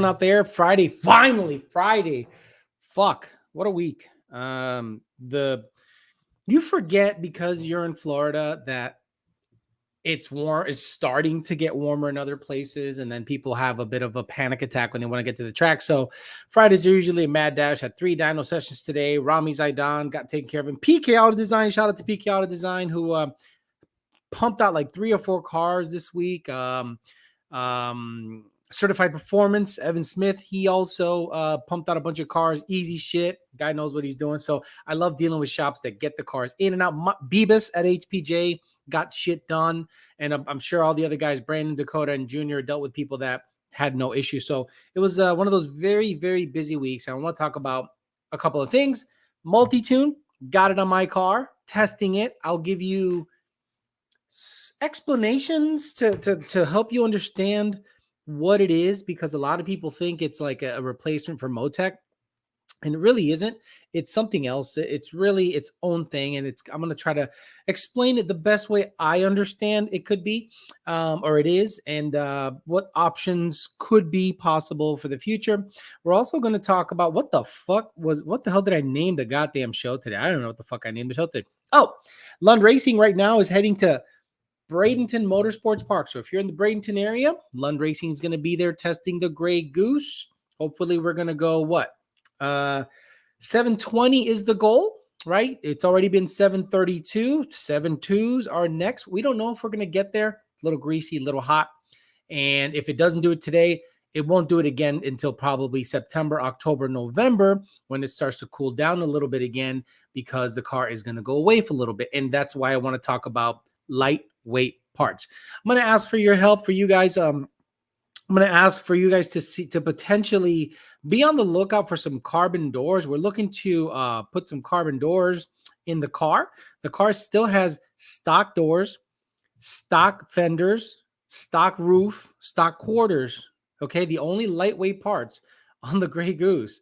out there. Friday, finally, Friday. Fuck, what a week. The You forget because you're in Florida that it's warm, it's starting to get warmer in other places, and then people have a bit of a panic attack when they want to get to the track. So Fridays are usually a mad dash. Had 3 dyno sessions today. Rami Zaidan got taken care of. And PK Auto Design, shout out to PK Auto Design, who pumped out like 3 or 4 cars this week. Certified Performance, Evan Smith, he also pumped out a bunch of cars. Easy shit. Guy knows what he's doing. So I love dealing with shops that get the cars in and out. Beebus at HPJ got shit done. And I'm sure all the other guys, Brandon, Dakota, and Junior, dealt with people that had no issue. So it was one of those very, very busy weeks. And I want to talk about a couple of things. Multitune, got it on my car, testing it. I'll give you explanations to help you understand what it is, because a lot of people think it's like a replacement for Motec, and it really isn't. It's something else. It's really its own thing, and I'm going to try to explain it the best way I understand it could be, or it is, and what options could be possible for the future. We're also going to talk about what the hell did I name the goddamn show today? I don't know what the fuck I named the show today. Oh, Lund Racing right now is heading to Bradenton Motorsports Park. So if you're in the Bradenton area, Lund Racing is going to be there testing the Grey Goose. Hopefully we're going to go 720 is the goal, right? It's already been 732. 7.2s are next. We don't know if we're going to get there. A little greasy, a little hot. And if it doesn't do it today, it won't do it again until probably September, October, November, when it starts to cool down a little bit again, because the car is going to go away for a little bit. And that's why I want to talk about lightweight parts. I'm going to ask for your help, for you guys. I'm going to ask for you guys to potentially be on the lookout for some carbon doors. We're looking to put some carbon doors in the car. The car still has stock doors, stock fenders, stock roof, stock quarters. Okay, the only lightweight parts on the Grey Goose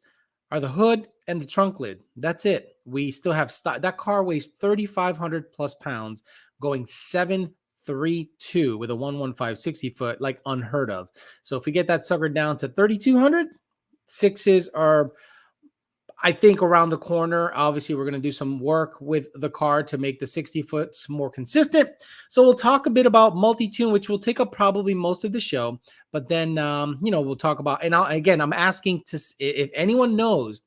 are the hood and the trunk lid. That's it. We still have stock. That car weighs 3,500 plus pounds, going 732 with a 115 60 foot, like unheard of. So if we get that sucker down to 3,200, 6s are, I think, around the corner. Obviously, we're going to do some work with the car to make the 60 foot more consistent. So we'll talk a bit about Multitune, which will take up probably most of the show. But then, we'll talk about, and I'm asking if anyone knows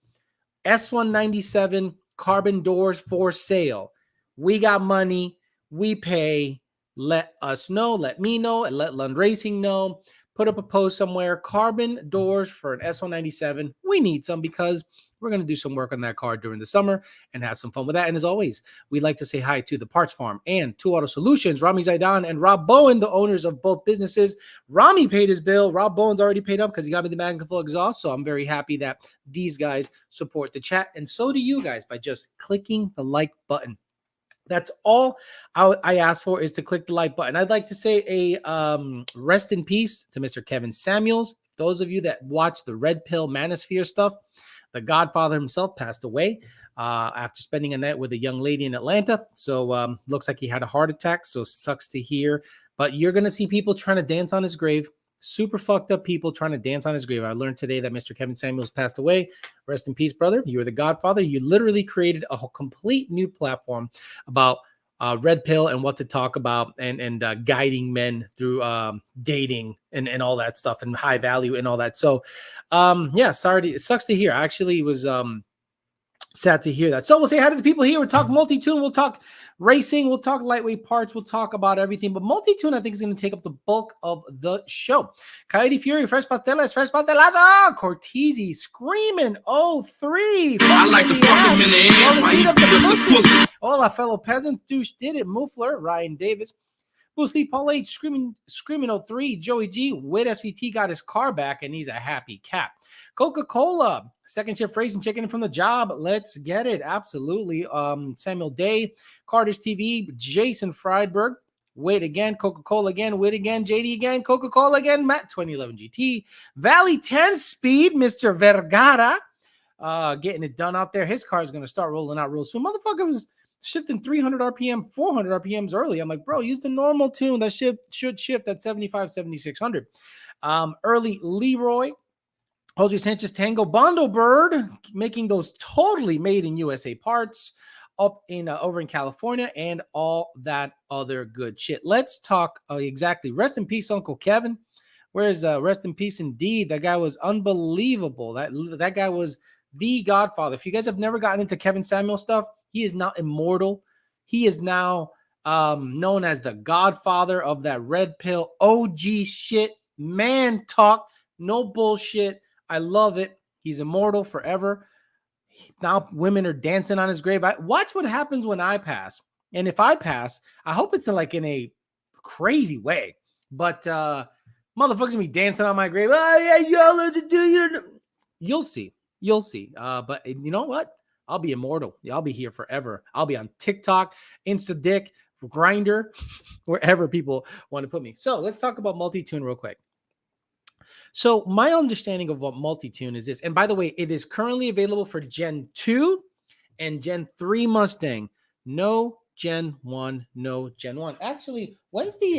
S197 carbon doors for sale. We got money. We pay. Let us know. Let me know. And let Lund Racing know. Put up a post somewhere. Carbon doors for an S197. We need some, because we're going to do some work on that car during the summer and have some fun with that. And as always, we'd like to say hi to the Parts Farm and Two Auto Solutions, Rami Zaidan and Rob Bowen, the owners of both businesses. Rami paid his bill. Rob Bowen's already paid up because he got me the Magna Flow exhaust. So I'm very happy that these guys support the chat. And so do you guys by just clicking the like button. That's all I ask for, is to click the like button. I'd like to say a rest in peace to Mr. Kevin Samuels. Those of you that watch the Red Pill Manosphere stuff, the Godfather himself passed away after spending a night with a young lady in Atlanta. So looks like he had a heart attack. So sucks to hear. But you're going to see people trying to dance on his grave. Super fucked up people trying to dance on his grave. I learned today that Mr. Kevin Samuels passed away. Rest in peace, brother. You were the Godfather. You literally created a complete new platform about Red Pill and what to talk about, and guiding men through dating and all that stuff, and high value and all that. So, sorry. It sucks to hear. I actually was sad to hear that. So we'll say hi to the people here. We'll talk Multitune. We'll talk racing. We'll talk lightweight parts. We'll talk about everything. But Multitune, I think, is going to take up the bulk of the show. Coyote Fury, Fresh Pastelas, Fresh Pastelazo, Cortese, Screaming, 03. I like to fuck him in the ass. All our fellow peasants, Douche did it. Muffler, Ryan Davis. Boosty, Paul H, Screaming 03. Joey G, Wit SVT got his car back, and he's a happy cat. Coca-Cola, second shift racing, checking in from the job. Let's get it. Absolutely. Samuel Day, Carter's TV, Jason Friedberg, Wit again, Coca-Cola again, Wit again, JD again, Coca-Cola again, Matt 2011 GT, Valley 10 Speed, Mr. Vergara, getting it done out there. His car is going to start rolling out real soon. Motherfucker was shifting 300 RPM, 400 RPMs early. I'm like, bro, use the normal tune. That should shift at 75, 7600. Early Leroy, Jose Sanchez Tango Bondo Bird, making those totally made in USA parts up in over in California and all that other good shit. Let's talk exactly. Rest in peace, Uncle Kevin. Where's rest in peace indeed. That guy was unbelievable. That guy was the godfather. If you guys have never gotten into Kevin Samuel stuff, he is now immortal. He is now known as the godfather of that red pill OG shit. Man talk, no bullshit. I love it. He's immortal forever. Now women are dancing on his grave. Watch what happens when I pass. And if I pass, I hope it's in a crazy way. But motherfuckers gonna be dancing on my grave. Oh yeah, y'all to do you. You'll see. You'll see. But you know what? I'll be immortal. I'll be here forever. I'll be on TikTok, InstaDick, Grinder, wherever people want to put me. So let's talk about Multitune real quick. So my understanding of what Multitune is this, and by the way, it is currently available for Gen 2 and Gen 3 Mustang. No Gen 1, no Gen 1. Actually, when's the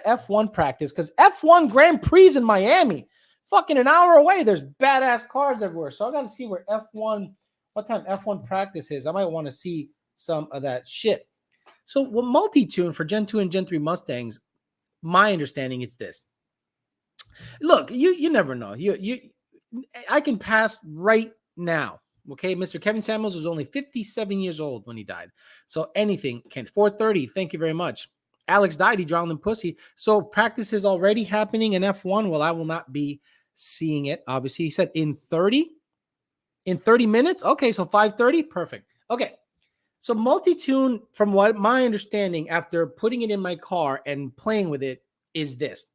F1 practice? Because F1 Grand Prix in Miami, fucking an hour away. There's badass cars everywhere. So I got to see where what time F1 practice is. I might want to see some of that shit. So what Multitune for Gen 2 and Gen 3 Mustangs, my understanding it's this. Look, you never know. I can pass right now. Okay, Mr. Kevin Samuels was only 57 years old when he died. So anything can. 430. Thank you very much. Alex died. He drowned in pussy. So practice is already happening in F1. Well, I will not be seeing it. Obviously, he said in 30 minutes. Okay, so 5:30. Perfect. Okay. So Multitune, from what my understanding, after putting it in my car and playing with it, is this.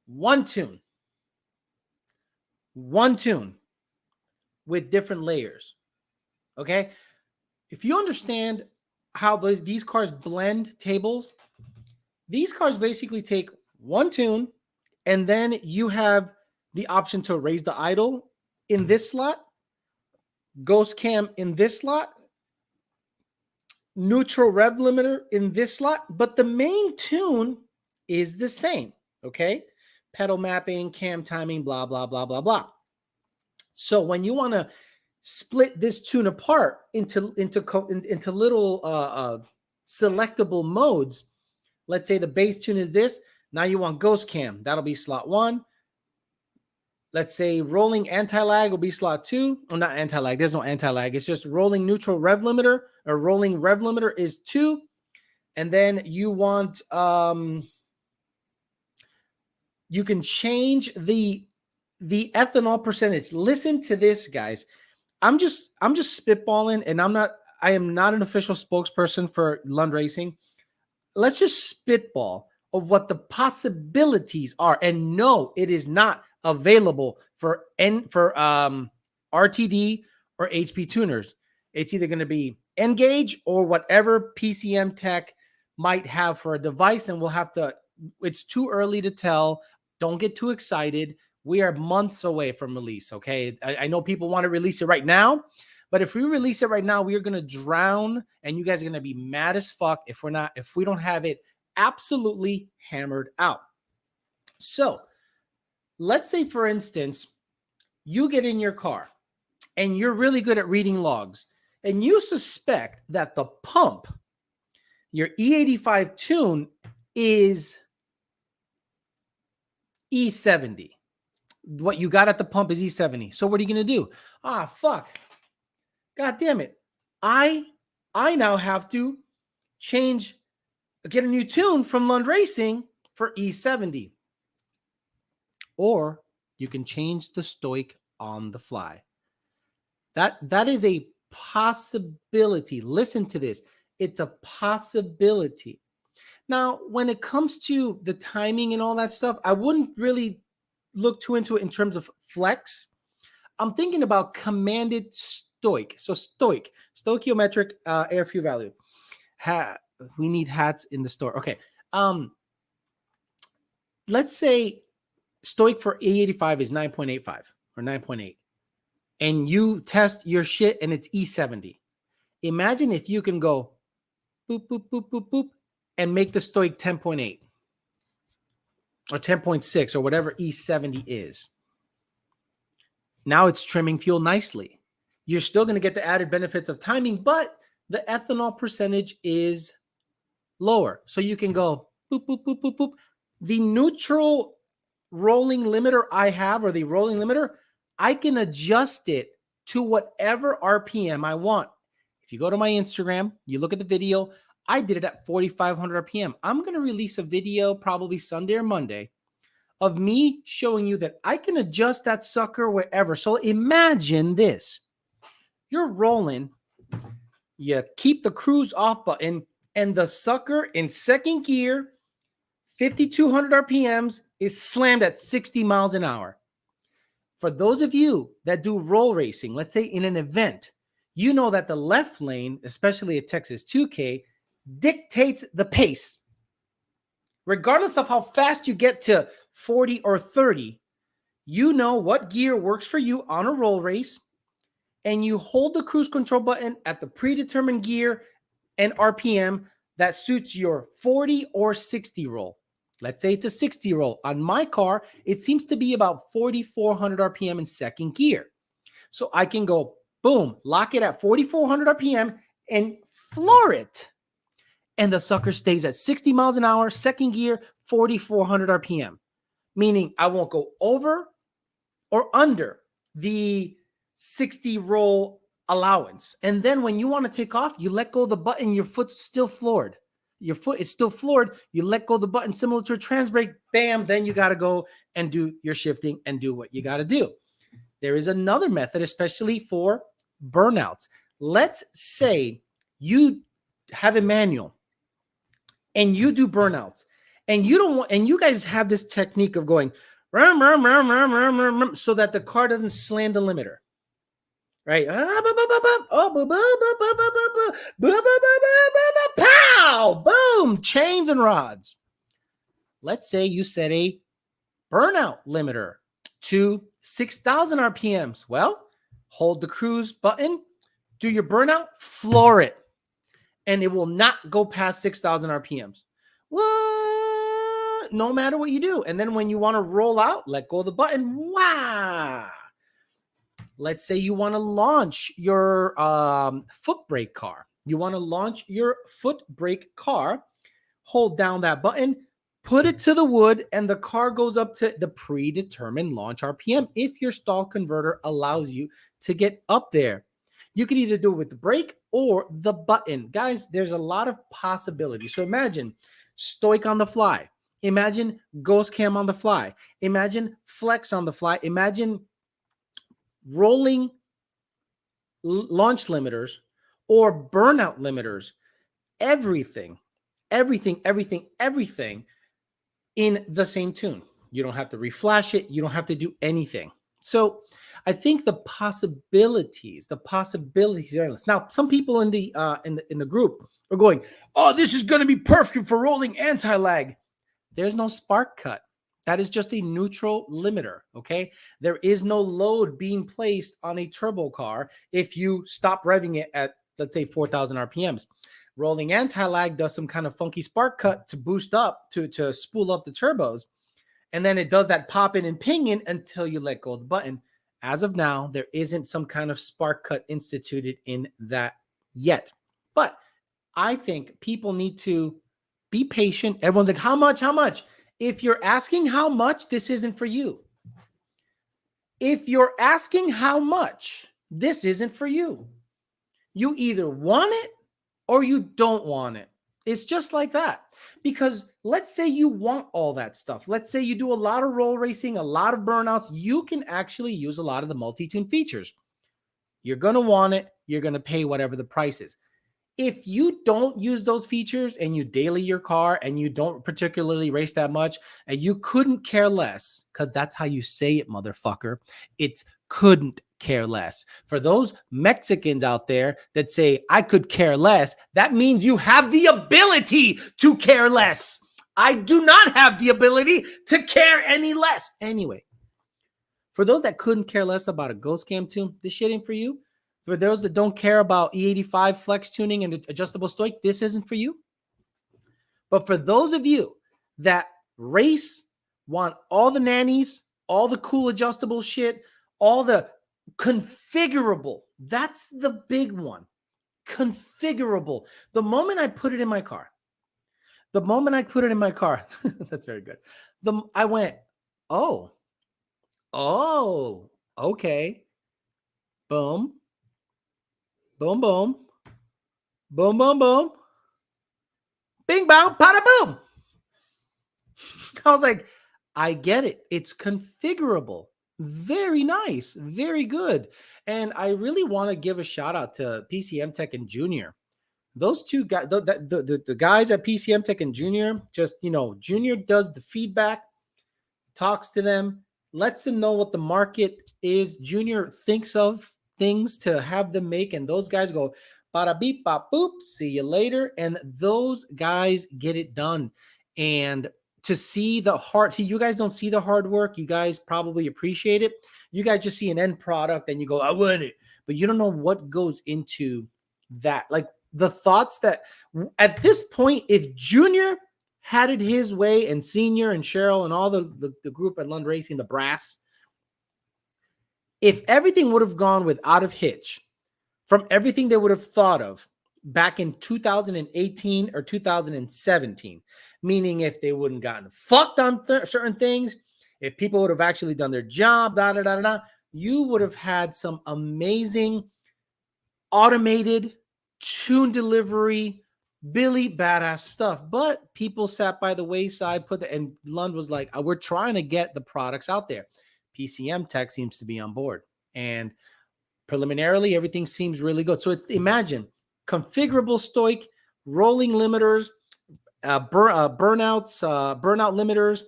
One tune with different layers. Okay. If you understand how these cars blend tables, these cars basically take one tune and then you have the option to raise the idle in this slot, ghost cam in this slot, neutral rev limiter in this slot, but the main tune is the same. Okay. Pedal mapping, cam timing, blah, blah, blah, blah, blah. So when you want to split this tune apart into little selectable modes, let's say the bass tune is this. Now you want ghost cam. That'll be slot 1. Let's say rolling anti-lag will be slot 2. Well, not anti-lag. There's no anti-lag. It's just rolling neutral rev limiter, or rolling rev limiter is 2. And then you want you can change the ethanol percentage. Listen to this, guys. I'm just spitballing, and I am not an official spokesperson for Lund Racing. Let's just spitball of what the possibilities are. And no, it is not available for RTD or HP tuners. It's either going to be N-Gauge or whatever PCM tech might have for a device, and we'll have to. It's too early to tell. Don't get too excited. We are months away from release, okay? I know people want to release it right now, but if we release it right now, we are going to drown, and you guys are going to be mad as fuck if we don't have it absolutely hammered out. So let's say, for instance, you get in your car, and you're really good at reading logs, and you suspect that the pump, your E85 tune, is E70. What you got at the pump is E70. So what are you going to do? Fuck. God damn it. I now have to get a new tune from Lund Racing for E70. Or you can change the stoic on the fly. That is a possibility. Listen to this. It's a possibility. Now, when it comes to the timing and all that stuff, I wouldn't really look too into it in terms of flex. I'm thinking about commanded stoic. So stoichiometric air fuel value. We need hats in the store. Okay. Let's say stoic for E85 is 9.85 or 9.8. And you test your shit and it's E70. Imagine if you can go boop, boop, boop, boop, boop, and make the stoic 10.8 or 10.6 or whatever E70 is. Now it's trimming fuel nicely. You're still going to get the added benefits of timing, but the ethanol percentage is lower. So you can go boop, boop, boop, boop, boop. The neutral rolling limiter I have, or the rolling limiter, I can adjust it to whatever RPM I want. If you go to my Instagram, you look at the video, I did it at 4,500 RPM. I'm going to release a video probably Sunday or Monday of me showing you that I can adjust that sucker wherever. So imagine this. You're rolling, you keep the cruise off button, and the sucker in second gear, 5,200 RPMs, is slammed at 60 miles an hour. For those of you that do roll racing, let's say in an event, you know that the left lane, especially at Texas 2K, dictates the pace. Regardless of how fast you get to 40 or 30, you know what gear works for you on a roll race, and you hold the cruise control button at the predetermined gear and RPM that suits your 40 or 60 roll. Let's say it's a 60 roll. On my car, it seems to be about 4,400 RPM in second gear. So I can go, boom, lock it at 4,400 RPM and floor it. And the sucker stays at 60 miles an hour, second gear, 4,400 RPM. Meaning I won't go over or under the 60 roll allowance. And then when you want to take off, you let go of the button, your foot's still floored. Your foot is still floored. You let go of the button similar to a trans brake, bam, then you got to go and do your shifting and do what you got to do. There is another method, especially for burnouts. Let's say you have a manual and you do burnouts, and you don't want, and you guys have this technique of going so that the car doesn't slam the limiter. Right? Pow! Boom! Chains and rods. Let's say you set a burnout limiter to 6,000 RPMs. Well, hold the cruise button, do your burnout, floor it, and it will not go past 6,000 RPMs. What? No matter what you do. And then when you want to roll out, let go of the button. Wow! Let's say you want to launch your foot brake car. You want to launch your foot brake car, hold down that button, put it to the wood, and the car goes up to the predetermined launch RPM if your stall converter allows you to get up there. You can either do it with the brake or the button. Guys, there's a lot of possibilities. So imagine stoic on the fly. Imagine ghost cam on the fly. Imagine flex on the fly. Imagine rolling launch limiters or burnout limiters, everything in the same tune. You don't have to reflash it. You don't have to do anything. So I think the possibilities are endless. Now, some people in the group are going, "Oh, this is going to be perfect for rolling anti-lag." There's no spark cut. That is just a neutral limiter, okay? There is no load being placed on a turbo car if you stop revving it at, let's say, 4,000 RPMs. Rolling anti-lag does some kind of funky spark cut to boost up, to spool up the turbos, and then it does that popping and pinging until you let go of the button. As of now, there isn't some kind of spark cut instituted in that yet. But I think people need to be patient. Everyone's like, how much? How much? If you're asking how much, this isn't for you. If you're asking how much, this isn't for you. You either want it or you don't want it. It's just like that. Because let's say you want all that stuff. Let's say you do a lot of roll racing, a lot of burnouts. You can actually use a lot of the multi-tune features. You're going to want it. You're going to pay whatever the price is. If you don't use those features and you daily your car and you don't particularly race that much and you couldn't care less, because that's how you say it, motherfucker. It's couldn't care less. For those Mexicans out there that say, I could care less, that means you have the ability to care less. I do not have the ability to care any less. Anyway, for those that couldn't care less about a Ghost Cam tune, this shit ain't for you. For those that don't care about E85 flex tuning and adjustable stoic, this isn't for you. But for those of you that race, want all the nannies, all the cool adjustable shit, all the configurable. That's the big one. Configurable. The moment I put it in my car, that's very good. I went, oh, okay. Boom, boom, boom, boom, boom, boom, bing, bong, pada, boom. I was like, I get it. It's configurable. Very nice. Very good. And I really want to give a shout out to PCM Tech and Junior. Those two guys, the guys at PCM Tech and Junior, just, Junior does the feedback, talks to them, lets them know what the market is. Junior thinks of things to have them make, and those guys go, bada beep, bop, boop, see you later. And those guys get it done. And to see you guys don't see the hard work. You guys probably appreciate it. You guys just see an end product and you go, I want it. But you don't know what goes into that. Like the thoughts that at this point, if Junior had it his way and Senior and Cheryl and all the group at Lund Racing, the brass, if everything would have gone without a hitch from everything they would have thought of back in 2018 or 2017, meaning if they wouldn't gotten fucked on certain things, if people would have actually done their job, you would have had some amazing automated tune delivery, Billy badass stuff. But people sat by the wayside, and Lund was like, we're trying to get the products out there. PCM Tech seems to be on board. And preliminarily, everything seems really good. So imagine configurable stoic, rolling limiters, burnout limiters,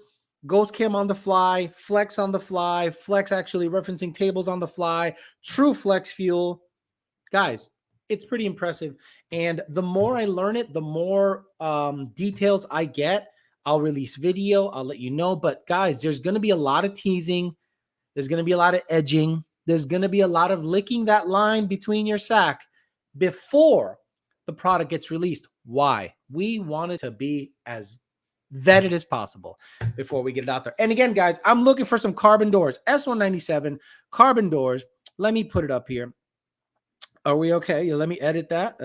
ghost cam on the fly, flex on the fly, flex actually referencing tables on the fly, true flex fuel. Guys, it's pretty impressive. And the more I learn it, the more details I get. I'll release video. I'll let you know. But guys, there's going to be a lot of teasing. There's going to be a lot of edging. There's going to be a lot of licking that line between your sack before the product gets released. Why? We want it to be as vetted as possible before we get it out there. And again, guys, I'm looking for some carbon doors. S197 carbon doors. Let me put it up here. Are we okay? Let me edit that.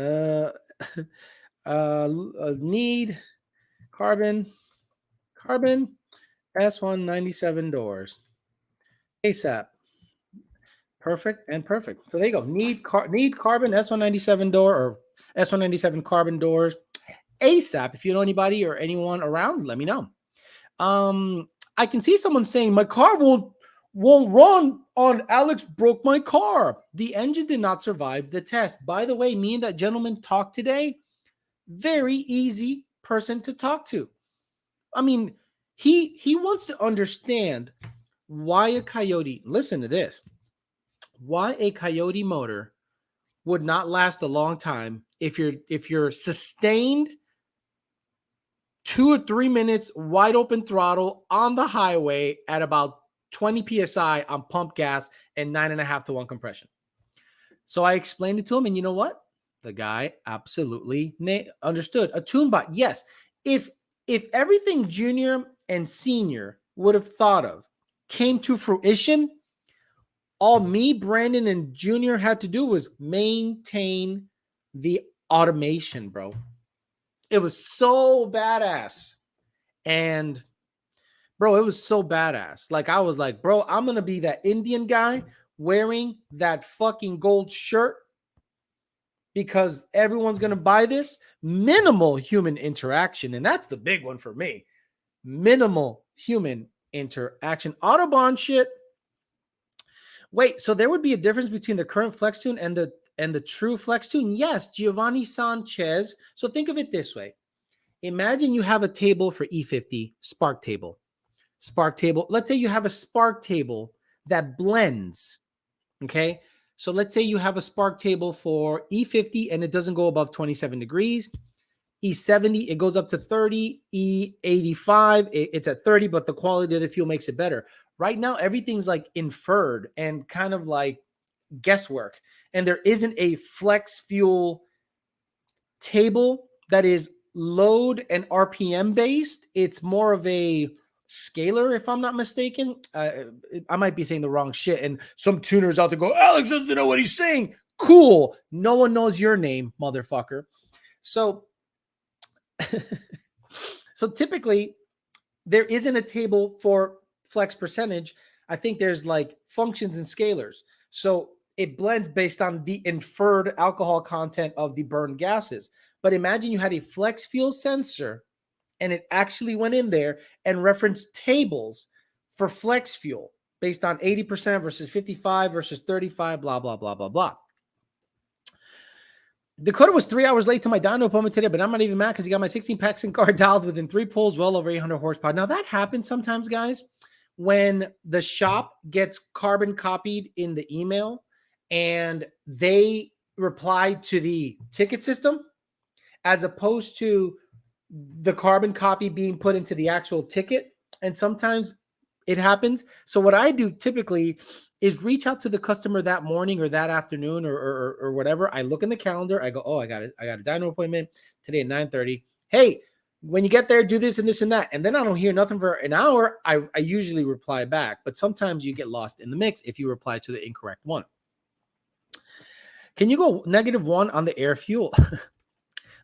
Need carbon S197 doors. ASAP. Perfect and perfect. So there you go. Need carbon S197 door or S197 carbon doors ASAP. If you know anybody or anyone around, let me know. I can see someone saying my car won't run on Alex broke my car. The engine did not survive the test. By the way, me and that gentleman talked today. Very easy person to talk to. I mean, he wants to understand why a Coyote, listen to this, why a Coyote motor would not last a long time if you're sustained 2 or 3 minutes wide open throttle on the highway at about 20 psi on pump gas and 9.5 to 1 compression. So I explained it to him, and you know what? The guy absolutely understood. A tune bot, yes. If everything Junior and Senior would have thought of came to fruition, all me, Brandon, and Junior had to do was maintain the automation, bro. It was so badass. And bro, it was so badass. Like, I was like, bro, I'm going to be that Indian guy wearing that fucking gold shirt because everyone's going to buy this. Minimal human interaction. And that's the big one for me. Minimal human interaction. Autobahn shit. Wait, so there would be a difference between the current FlexTune and the true FlexTune? Yes, Giovanni Sanchez. So think of it this way. Imagine you have a table for E50, Spark table. Let's say you have a Spark table that blends, okay? So let's say you have a Spark table for E50 and it doesn't go above 27 degrees. E70, it goes up to 30. E85, it's at 30, but the quality of the fuel makes it better. Right now, everything's like inferred and kind of like guesswork. And there isn't a flex fuel table that is load and RPM based. It's more of a scalar, if I'm not mistaken. I might be saying the wrong shit. And some tuners out there go, Alex doesn't know what he's saying. Cool. No one knows your name, motherfucker. So, so typically there isn't a table for flex percentage. I think there's like functions and scalars. So it blends based on the inferred alcohol content of the burned gases. But imagine you had a flex fuel sensor and it actually went in there and referenced tables for flex fuel based on 80% versus 55 versus 35, blah, blah, blah, blah, blah. Dakota was 3 hours late to my dyno appointment today, but I'm not even mad because he got my 16-pack SIM card dialed within 3 pulls, well over 800 horsepower. Now, that happens sometimes, guys, when the shop gets carbon copied in the email and they reply to the ticket system as opposed to the carbon copy being put into the actual ticket. And sometimes it happens. So what I do typically is reach out to the customer that morning or that afternoon or whatever. I look in the calendar. I go, oh, I got a dyno appointment today at 9:30. Hey, when you get there, do this and this and that. And then I don't hear nothing for an hour. I usually reply back, but sometimes you get lost in the mix if you reply to the incorrect one. Can you go -1 on the air fuel?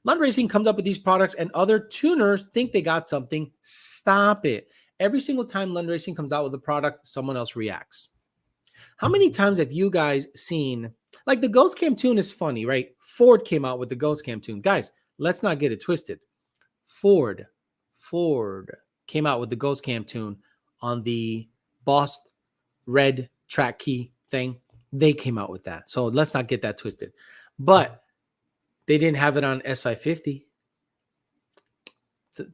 Lund Racing comes up with these products and other tuners think they got something. Stop it. Every single time Lund Racing comes out with a product, someone else reacts. How many times have you guys seen, like the Ghost Cam tune is funny, right? Ford came out with the Ghost Cam tune. Guys, let's not get it twisted. Ford came out with the Ghost Cam tune on the Boss Red track key thing. They came out with that. So let's not get that twisted. But they didn't have it on S550.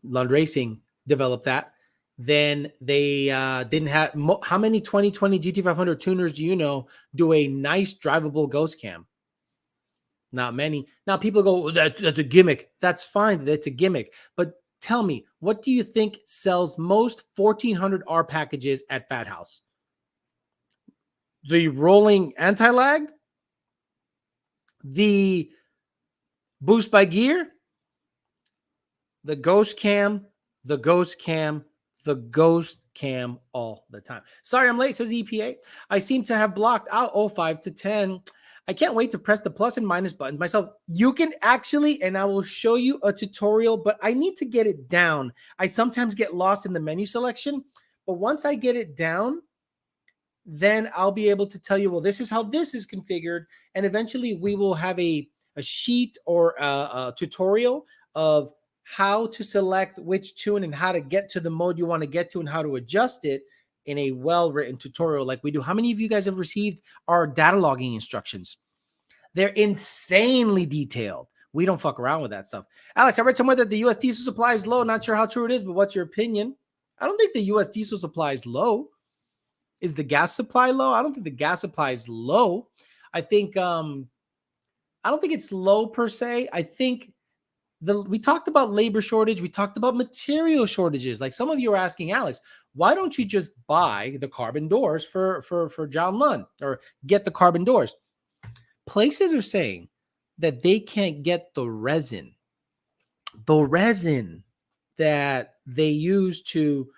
Lund Racing developed that. Then they didn't have, how many 2020 GT500 tuners do you know do a nice drivable Ghost Cam? Not many. Now people go, that's a gimmick. That's fine. That's a gimmick. But tell me, what do you think sells most 1400R packages at Fat House? The rolling anti-lag? The boost by gear? The Ghost Cam, the Ghost Cam, the Ghost Cam all the time. Sorry, I'm late, says EPA. I seem to have blocked out 05 to 10. I can't wait to press the plus and minus buttons myself. You can actually, and I will show you a tutorial, but I need to get it down. I sometimes get lost in the menu selection, but once I get it down, then I'll be able to tell you, well, this is how this is configured. And eventually we will have a sheet or a tutorial of how to select which tune and how to get to the mode you want to get to and how to adjust it in a well-written tutorial like we do. How many of you guys have received our data logging instructions? They're insanely detailed. We don't fuck around with that stuff. Alex, I read somewhere that the U.S. diesel supply is low. Not sure how true it is, but what's your opinion? I don't think the U.S. diesel supply is low. Is the gas supply low? I don't think the gas supply is low. I think I don't think it's low per se. I think we talked about labor shortage. We talked about material shortages. Like some of you are asking, Alex, why don't you just buy the carbon doors for John Lund or get the carbon doors? Places are saying that they can't get the resin that they use to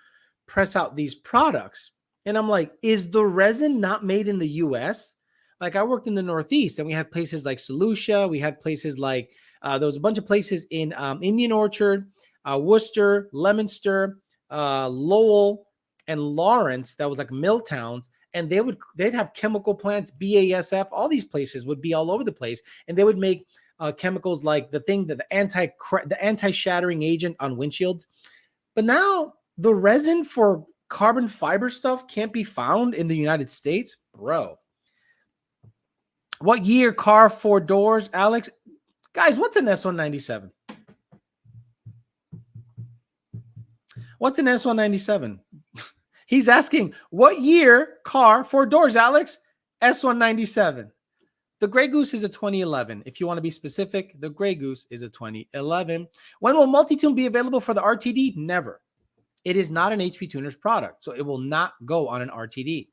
press out these products. And I'm like, is the resin not made in the US? Like I worked in the Northeast and we had places like St. Lucia. We had places like, there was a bunch of places in Indian Orchard, Worcester, Leominster, Lowell, and Lawrence. That was like mill towns. And they'd have chemical plants, BASF, all these places would be all over the place. And they would make chemicals like the anti-shattering agent on windshields. But now the resin for carbon fiber stuff can't be found in the United States, bro. What year car 4 doors, Alex? Guys, what's an S197? What's an S197? He's asking, what year car 4 doors, Alex? S197. The Grey Goose is a 2011. If you want to be specific, the Grey Goose is a 2011. When will Multitune be available for the RTD? Never. It is not an HP Tuners product, so it will not go on an RTD.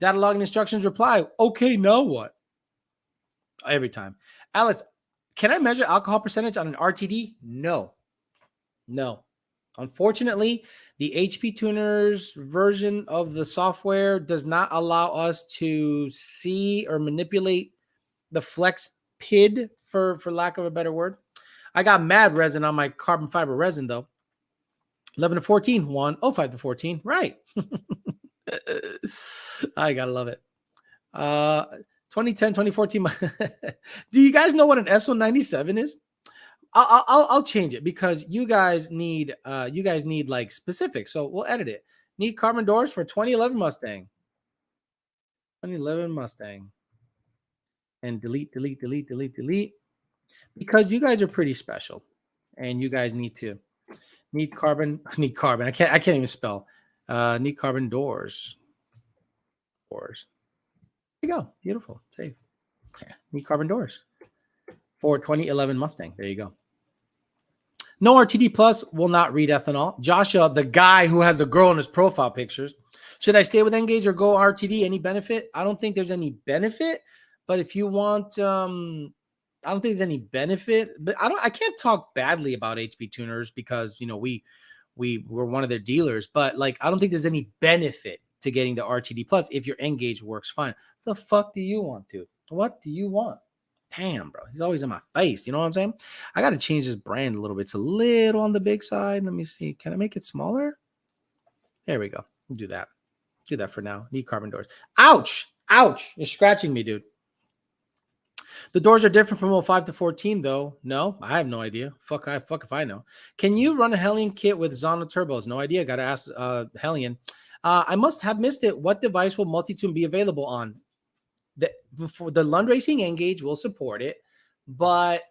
Data logging instructions reply, okay, now what? Every time. Alex, can I measure alcohol percentage on an RTD? No. Unfortunately, The HP Tuners version of the software does not allow us to see or manipulate the flex PID, for lack of a better word. I got mad resin on my carbon fiber resin, though. 11 to 14, 105 to 14. Right. I gotta love it. 2010, 2014. Do you guys know what an SO97 is? I'll change it because you guys need like specifics. So we'll edit it. Need carbon doors for 2011 Mustang. 2011 Mustang. And delete. Because you guys are pretty special. And you guys need carbon. I can't even spell. Need carbon doors. There you go. Beautiful. Save. Need carbon doors for 2011 Mustang. There you go. No RTD Plus will not read ethanol. Joshua, the guy who has a girl in his profile pictures. Should I stay with Engage or go RTD? Any benefit? I don't think there's any benefit. But if you want, I don't think there's any benefit. But I can't talk badly about HP Tuners because we're one of their dealers. But like, I don't think there's any benefit to getting the RTD Plus if your Engage works fine. The fuck do you want to? What do you want? Damn, bro. He's always in my face. You know what I'm saying? I got to change this brand a little bit. It's a little on the big side. Let me see. Can I make it smaller? There we go. We'll do that. Do that for now. Need carbon doors. Ouch. Ouch. You're scratching me, dude. The doors are different from 05 to 14, though. No, I have no idea. Fuck if I know. Can you run a Hellion kit with Zonda turbos? No idea. Got to ask Hellion. I must have missed it. What device will Multitune be available on? The Lund Racing Engage will support it, but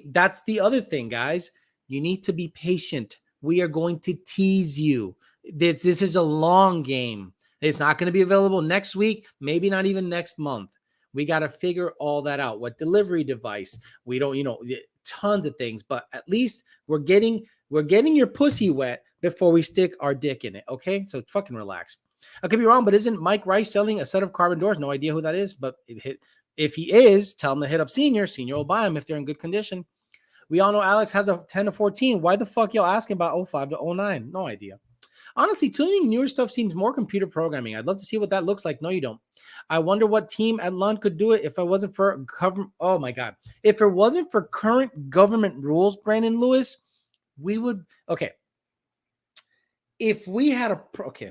that's the other thing, guys. You need to be patient. We are going to tease you. This is a long game. It's not going to be available next week, maybe not even next month. We got to figure all that out. What delivery device? We don't, tons of things, but at least we're getting your pussy wet before we stick our dick in it. Okay, so fucking relax. I could be wrong, but isn't Mike Rice selling a set of carbon doors? No idea who that is, but if he is, tell him to hit up Senior. Senior will buy them if they're in good condition. We all know Alex has a 10 to 14. Why the fuck y'all asking about 05 to 09? No idea. Honestly, tuning newer stuff seems more computer programming. I'd love to see what that looks like. No, you don't. I wonder what team at Lund could do it if it wasn't for government. Oh my God. If it wasn't for current government rules, Brandon Lewis, we would. Okay. If we had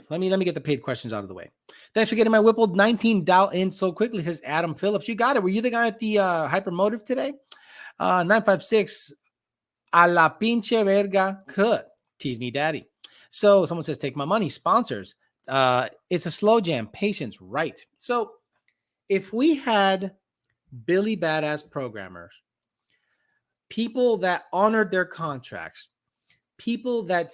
let me get the paid questions out of the way. Thanks for getting my Whippled 19 dial in so quickly, says Adam Phillips. You got it. Were you the guy at the Hypermotive today? 956 a la pinche verga. Good. Tease me, daddy. So someone says, take my money. Sponsors. It's a slow jam. Patience. Right. So if we had Billy Badass programmers, people that honored their contracts, people that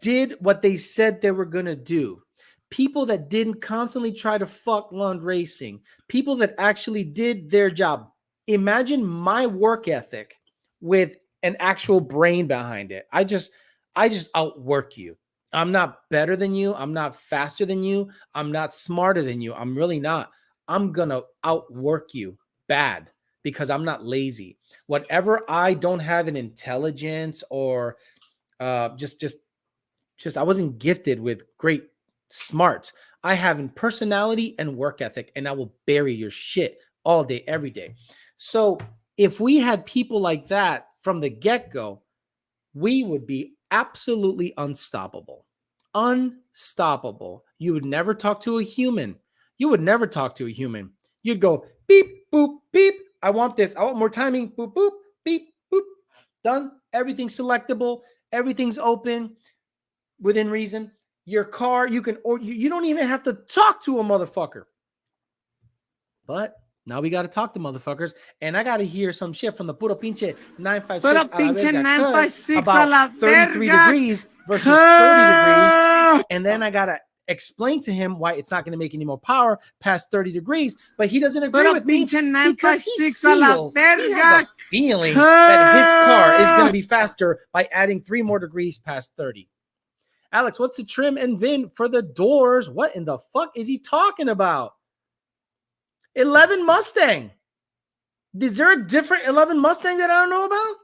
did what they said they were going to do, people that didn't constantly try to fuck Lund Racing, people that actually did their job. Imagine my work ethic with an actual brain behind it. I just outwork you. I'm not better than you. I'm not faster than you. I'm not smarter than you. I'm really not. I'm going to outwork you bad because I'm not lazy. Whatever I don't have in intelligence or just I wasn't gifted with great smarts. I have in personality and work ethic, and I will bury your shit all day, every day. So if we had people like that from the get-go, we would be absolutely unstoppable. Unstoppable. You would never talk to a human. You'd go beep, boop, beep. I want this. I want more timing. Boop, boop, beep, boop. Done. Everything's selectable. Everything's open. Within reason, your car, you don't even have to talk to a motherfucker. But now we got to talk to motherfuckers, and I got to hear some shit from the puro pinche 956 about 33 degrees versus 30 degrees, and then I got to explain to him why it's not going to make any more power past 30 degrees, but he doesn't agree with me because he has a feeling that his car is going to be faster by adding 3 more degrees past 30. Alex, what's the trim and VIN for the doors? What in the fuck is he talking about? 11 Mustang. Is there a different 11 Mustang that I don't know about?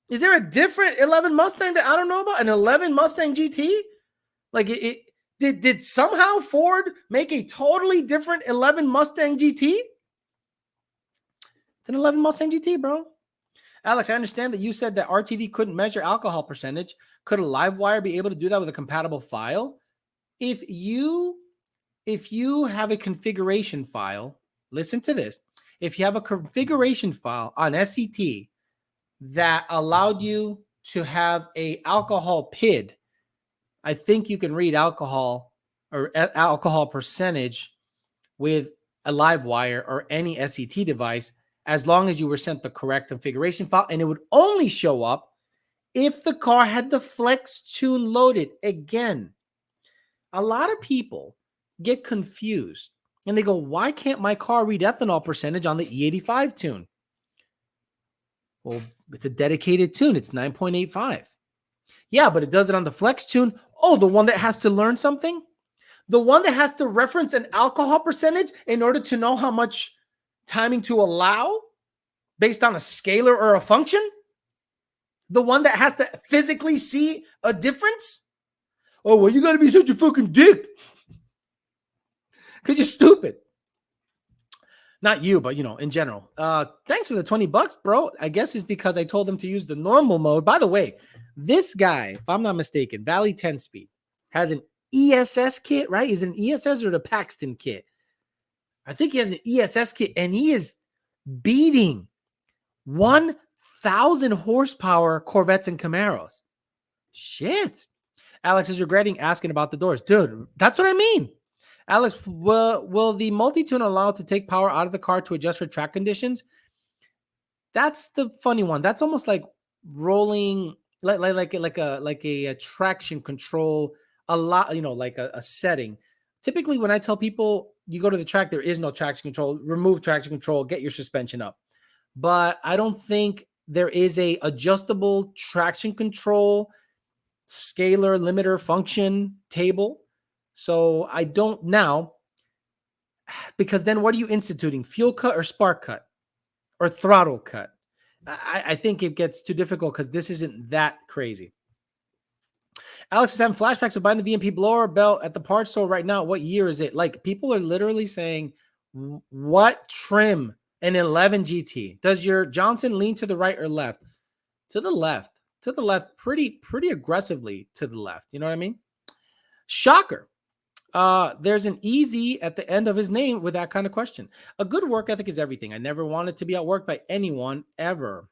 Is there a different 11 Mustang that I don't know about? An 11 Mustang GT? Like did somehow Ford make a totally different 11 Mustang GT? It's an 11 Mustang GT, bro. Alex, I understand that you said that RTD couldn't measure alcohol percentage. Could a live wire be able to do that with a compatible file? If you have a configuration file, listen to this. If you have a configuration file on SCT that allowed you to have a alcohol PID, I think you can read alcohol or alcohol percentage with a live wire or any SCT device, as long as you were sent the correct configuration file, and it would only show up if the car had the Flextune loaded. Again, a lot of people get confused and they go, why can't my car read ethanol percentage on the E85 tune? Well, it's a dedicated tune. It's 9.85. Yeah, but it does it on the Flextune. Oh, the one that has to learn something? The one that has to reference an alcohol percentage in order to know how much timing to allow based on a scalar or a function? The one that has to physically see a difference? Oh, well, you got to be such a fucking dick because you're stupid. Not you, but, in general. Thanks for the $20, bro. I guess it's because I told them to use the normal mode. By the way, this guy, if I'm not mistaken, Valley 10 Speed, has an ESS kit, right? Is it an ESS or the Paxton kit? I think he has an ESS kit, and he is beating 1,000 horsepower Corvettes and Camaros. Shit. Alex is regretting asking about the doors. Dude, that's what I mean. Alex, will the Multitune allow it to take power out of the car to adjust for track conditions? That's the funny one. That's almost like rolling, like a traction control, a lot, like a setting. Typically, when I tell people you go to the track, there is no traction control. Remove traction control, get your suspension up. But I don't think there is a adjustable traction control scalar limiter function table. So I don't now, because then what are you instituting? Fuel cut or spark cut or throttle cut? I think it gets too difficult because this isn't that crazy. Alex is having flashbacks of buying the BMP blower belt at the parts store right now. What year is it? Like, people are literally saying, what trim an 11 GT? Does your Johnson lean to the right or left? To the left. To the left, pretty aggressively to the left. You know what I mean? Shocker. There's an easy at the end of his name with that kind of question. A good work ethic is everything. I never wanted to be outworked by anyone ever.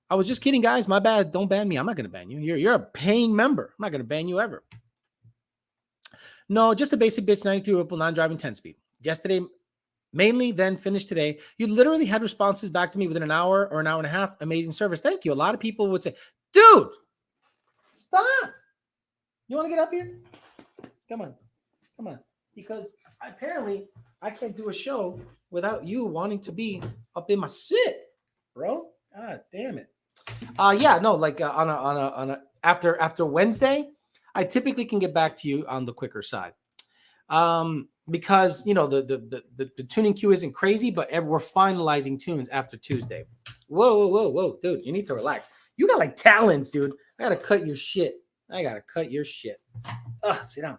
I was just kidding, guys. My bad. Don't ban me. I'm not going to ban you. You're a paying member. I'm not going to ban you ever. No, just a basic bitch 93 Ripple non-driving 10-speed. Yesterday, mainly, then finished today. You literally had responses back to me within an hour or an hour and a half. Amazing service. Thank you. A lot of people would say, dude, stop. You want to get up here? Come on. Come on, because apparently I can't do a show without you wanting to be up in my shit, bro. God damn it. Yeah, no, like on a after Wednesday, I typically can get back to you on the quicker side. Because the tuning queue isn't crazy, but we're finalizing tunes after Tuesday. Whoa, dude, you need to relax. You got like talons, dude. I gotta cut your shit. Sit down.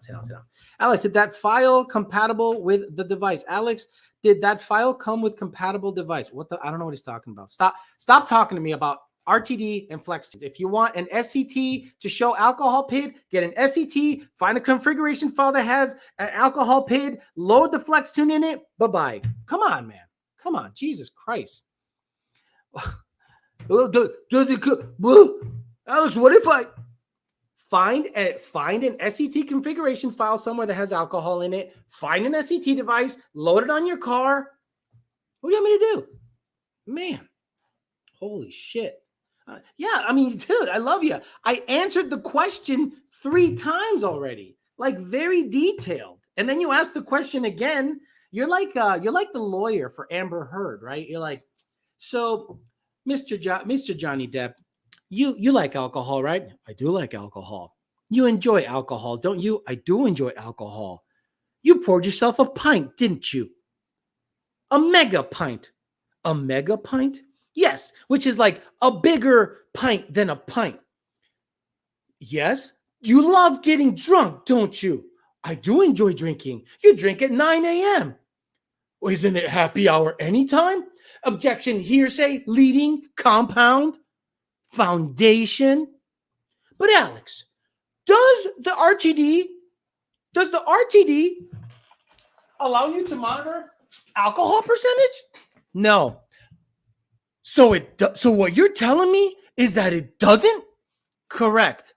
Alex, did that file compatible with the device? Alex, did that file come with compatible device? I don't know what he's talking about. Stop talking to me about RTD and Flextune. If you want an SCT to show alcohol PID, get an SCT, find a configuration file that has an alcohol PID, load the Flextune in it. Bye-bye. Come on, man. Come on. Jesus Christ. Does it Alex, what if I find an SCT configuration file somewhere that has alcohol in it, find an SCT device, load it on your car? What do you want me to do? Man, holy shit. Yeah, I mean, dude, I love you. I answered the question 3 times already, like very detailed. And then you ask the question again. You're like the lawyer for Amber Heard, right? You're like, so Mr. Johnny Depp, you like alcohol, right? I do like alcohol. You enjoy alcohol, don't you? I do enjoy alcohol. You poured yourself a pint, didn't you? A mega pint. A mega pint? Yes, which is like a bigger pint than a pint. Yes, you love getting drunk, don't you? I do enjoy drinking. You drink at 9 a.m. Isn't it happy hour anytime? Objection, hearsay, leading, compound, foundation. But Alex, does the RTD allow you to monitor alcohol percentage? No. So what you're telling me is that it doesn't? Correct.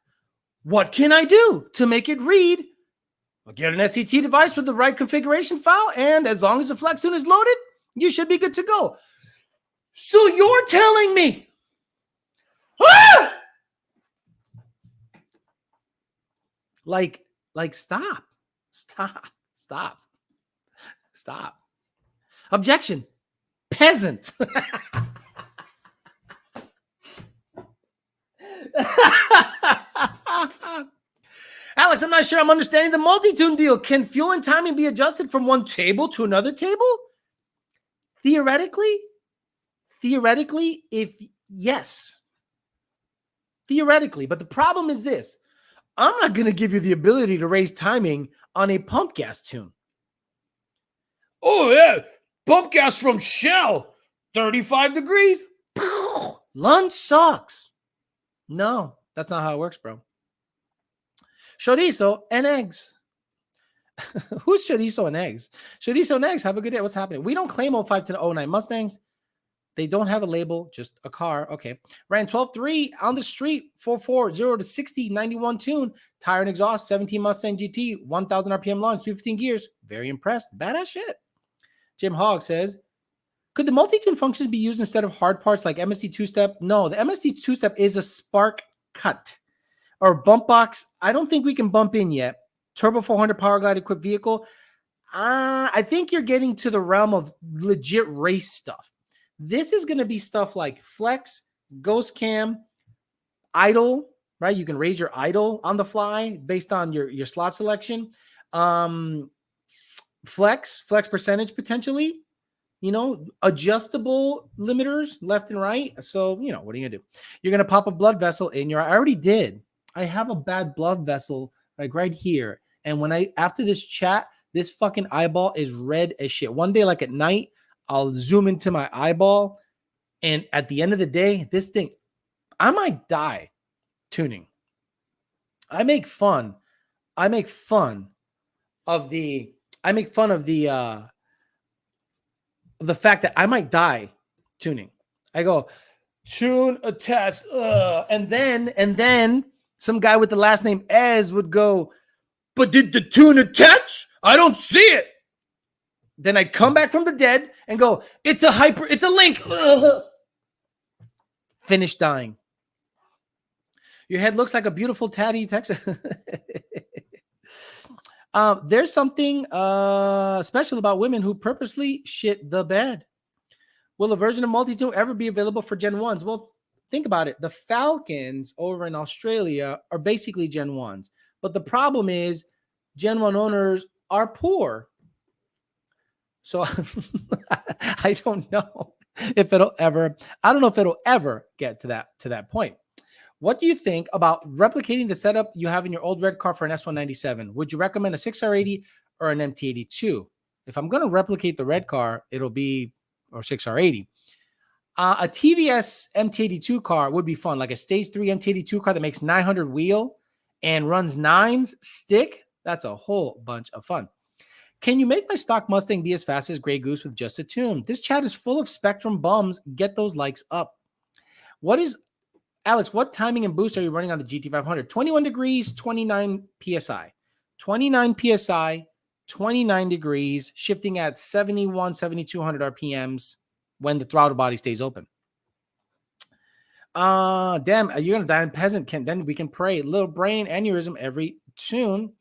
What can I do to make it read? I'll get an SCT device with the right configuration file, and as long as the FlexTune is loaded, you should be good to go. So you're telling me, like, stop. Objection, peasant. Alex, I'm not sure I'm understanding the Multitune deal. Can fuel and timing be adjusted from one table to another table? Theoretically, if yes. Theoretically, but the problem is this. I'm not going to give you the ability to raise timing on a pump gas tune. Oh, yeah. Pump gas from Shell. 35 degrees. Lunch sucks. No, that's not how it works, bro. Chorizo and eggs. Who's chorizo and eggs? Chorizo and eggs. Have a good day. What's happening? We don't claim 05 to 09 Mustangs. They don't have a label, just a car. Okay. Ran 12.3 on the street, 4.40 to 60, 91 tune, tire and exhaust, 17 Mustang GT, 1,000 RPM launch, 15 gears. Very impressed. Badass shit. Jim Hogg says, could the multi-tune functions be used instead of hard parts like MSD two-step? No, the MSD two-step is a spark cut or bump box. I don't think we can bump in yet. Turbo 400 Power Glide equipped vehicle. I think you're getting to the realm of legit race stuff. This is going to be stuff like flex, ghost cam, idle, right? You can raise your idle on the fly based on your slot selection. Flex percentage potentially, adjustable limiters left and right. So, what are you going to do? You're going to pop a blood vessel in your, I already did. I have a bad blood vessel like right here. And after this chat, this fucking eyeball is red as shit. One day, like at night, I'll zoom into my eyeball. And at the end of the day, this thing, I might die tuning. I make fun of the fact that I might die tuning. I go, tune attached. And then some guy with the last name Ez would go, but did the tune attach? I don't see it. Then I'd come back from the dead and go, it's a link. Finish dying. Your head looks like a beautiful tatty Texas. There's something special about women who purposely shit the bed. Will a version of Multitune ever be available for Gen 1s? Well, think about it. The Falcons over in Australia are basically Gen 1s. But the problem is Gen 1 owners are poor. So I don't know if it'll ever get to that point. What do you think about replicating the setup you have in your old red car for an S197? Would you recommend a 6R80 or an MT82? If I'm going to replicate the red car, it'll be or 6R80. A TVS MT82 car would be fun, like a stage 3 MT82 car that makes 900 wheel and runs 9s stick. That's a whole bunch of fun. Can you make my stock Mustang be as fast as Grey Goose with just a tune? This chat is full of Spectrum bums. Get those likes up. Alex, what timing and boost are you running on the GT500? 21 degrees, 29 PSI. 29 PSI, 29 degrees, shifting at 7,200 RPMs when the throttle body stays open. Damn, you're going to die in peasant. Then we can pray. Little brain aneurysm every tune.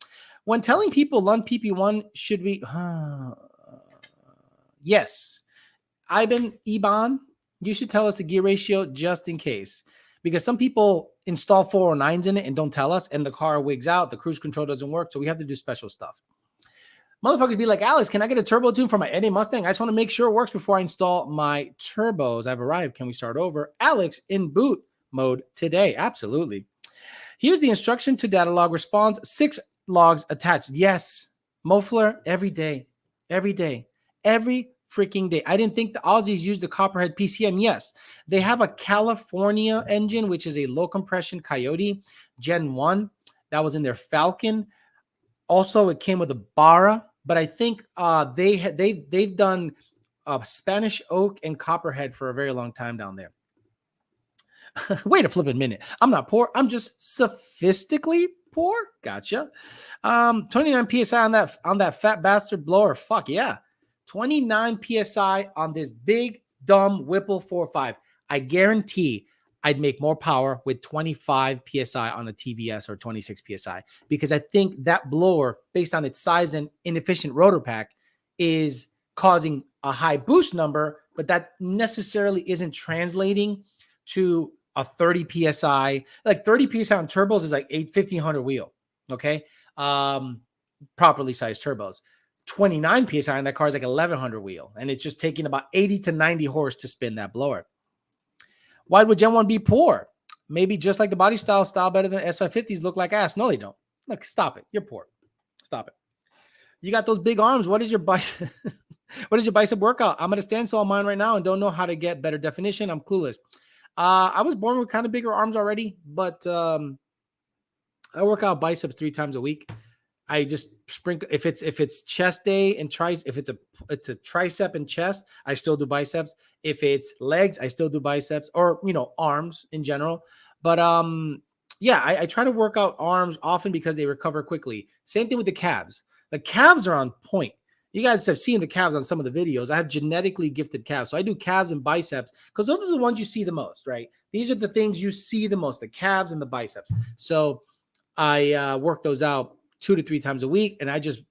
When telling people Lund PP1, should we? Yes. Iban, you should tell us the gear ratio just in case. Because some people install 409s in it and don't tell us, and the car wigs out, the cruise control doesn't work, so we have to do special stuff. Motherfuckers be like, Alex, can I get a turbo tune for my NA Mustang? I just want to make sure it works before I install my turbos. I've arrived. Can we start over? Alex, in boot mode today. Absolutely. Here's the instruction to data log response. 6 logs attached. Yes. Mofler every day. Every day. Every freaking day. I didn't think the Aussies used the Copperhead PCM. Yes. They have a California engine, which is a low compression Coyote Gen 1. That was in their Falcon. Also, it came with a Barra, but I think they've done Spanish oak and Copperhead for a very long time down there. Wait a flipping minute. I'm not poor. I'm just sophistically poor. Gotcha. 29 psi on that fat bastard blower. Fuck yeah. 29 psi on this big dumb Whipple 4.5. I guarantee I'd make more power with 25 psi on a TVS or 26 psi, because I think that blower, based on its size and inefficient rotor pack, is causing a high boost number, but that necessarily isn't translating to a 30 psi. Like 30 psi on turbos is like 1500 wheel. Okay. Properly sized turbos. 29 psi on that car is like 1100 wheel, and it's just taking about 80 to 90 horse to spin that blower. Why would Gen 1 be poor? Maybe just like the body style better than S550s look like ass. No, they don't. Look, stop it. You're poor. Stop it. You got those big arms. What is your bicep? What is your bicep workout? I'm at a standstill on mine right now and don't know how to get better definition. I'm clueless. I was born with kind of bigger arms already, but I work out biceps 3 times a week. I just sprinkle if it's chest day and if it's a tricep and chest, I still do biceps. If it's legs, I still do biceps, or arms in general. But yeah, I try to work out arms often because they recover quickly. Same thing with the calves. The calves are on point. You guys have seen the calves on some of the videos. I have genetically gifted calves. So I do calves and biceps because those are the ones you see the most, right? These are the things you see the most, the calves and the biceps. So I work those out 2 to 3 times a week, and I just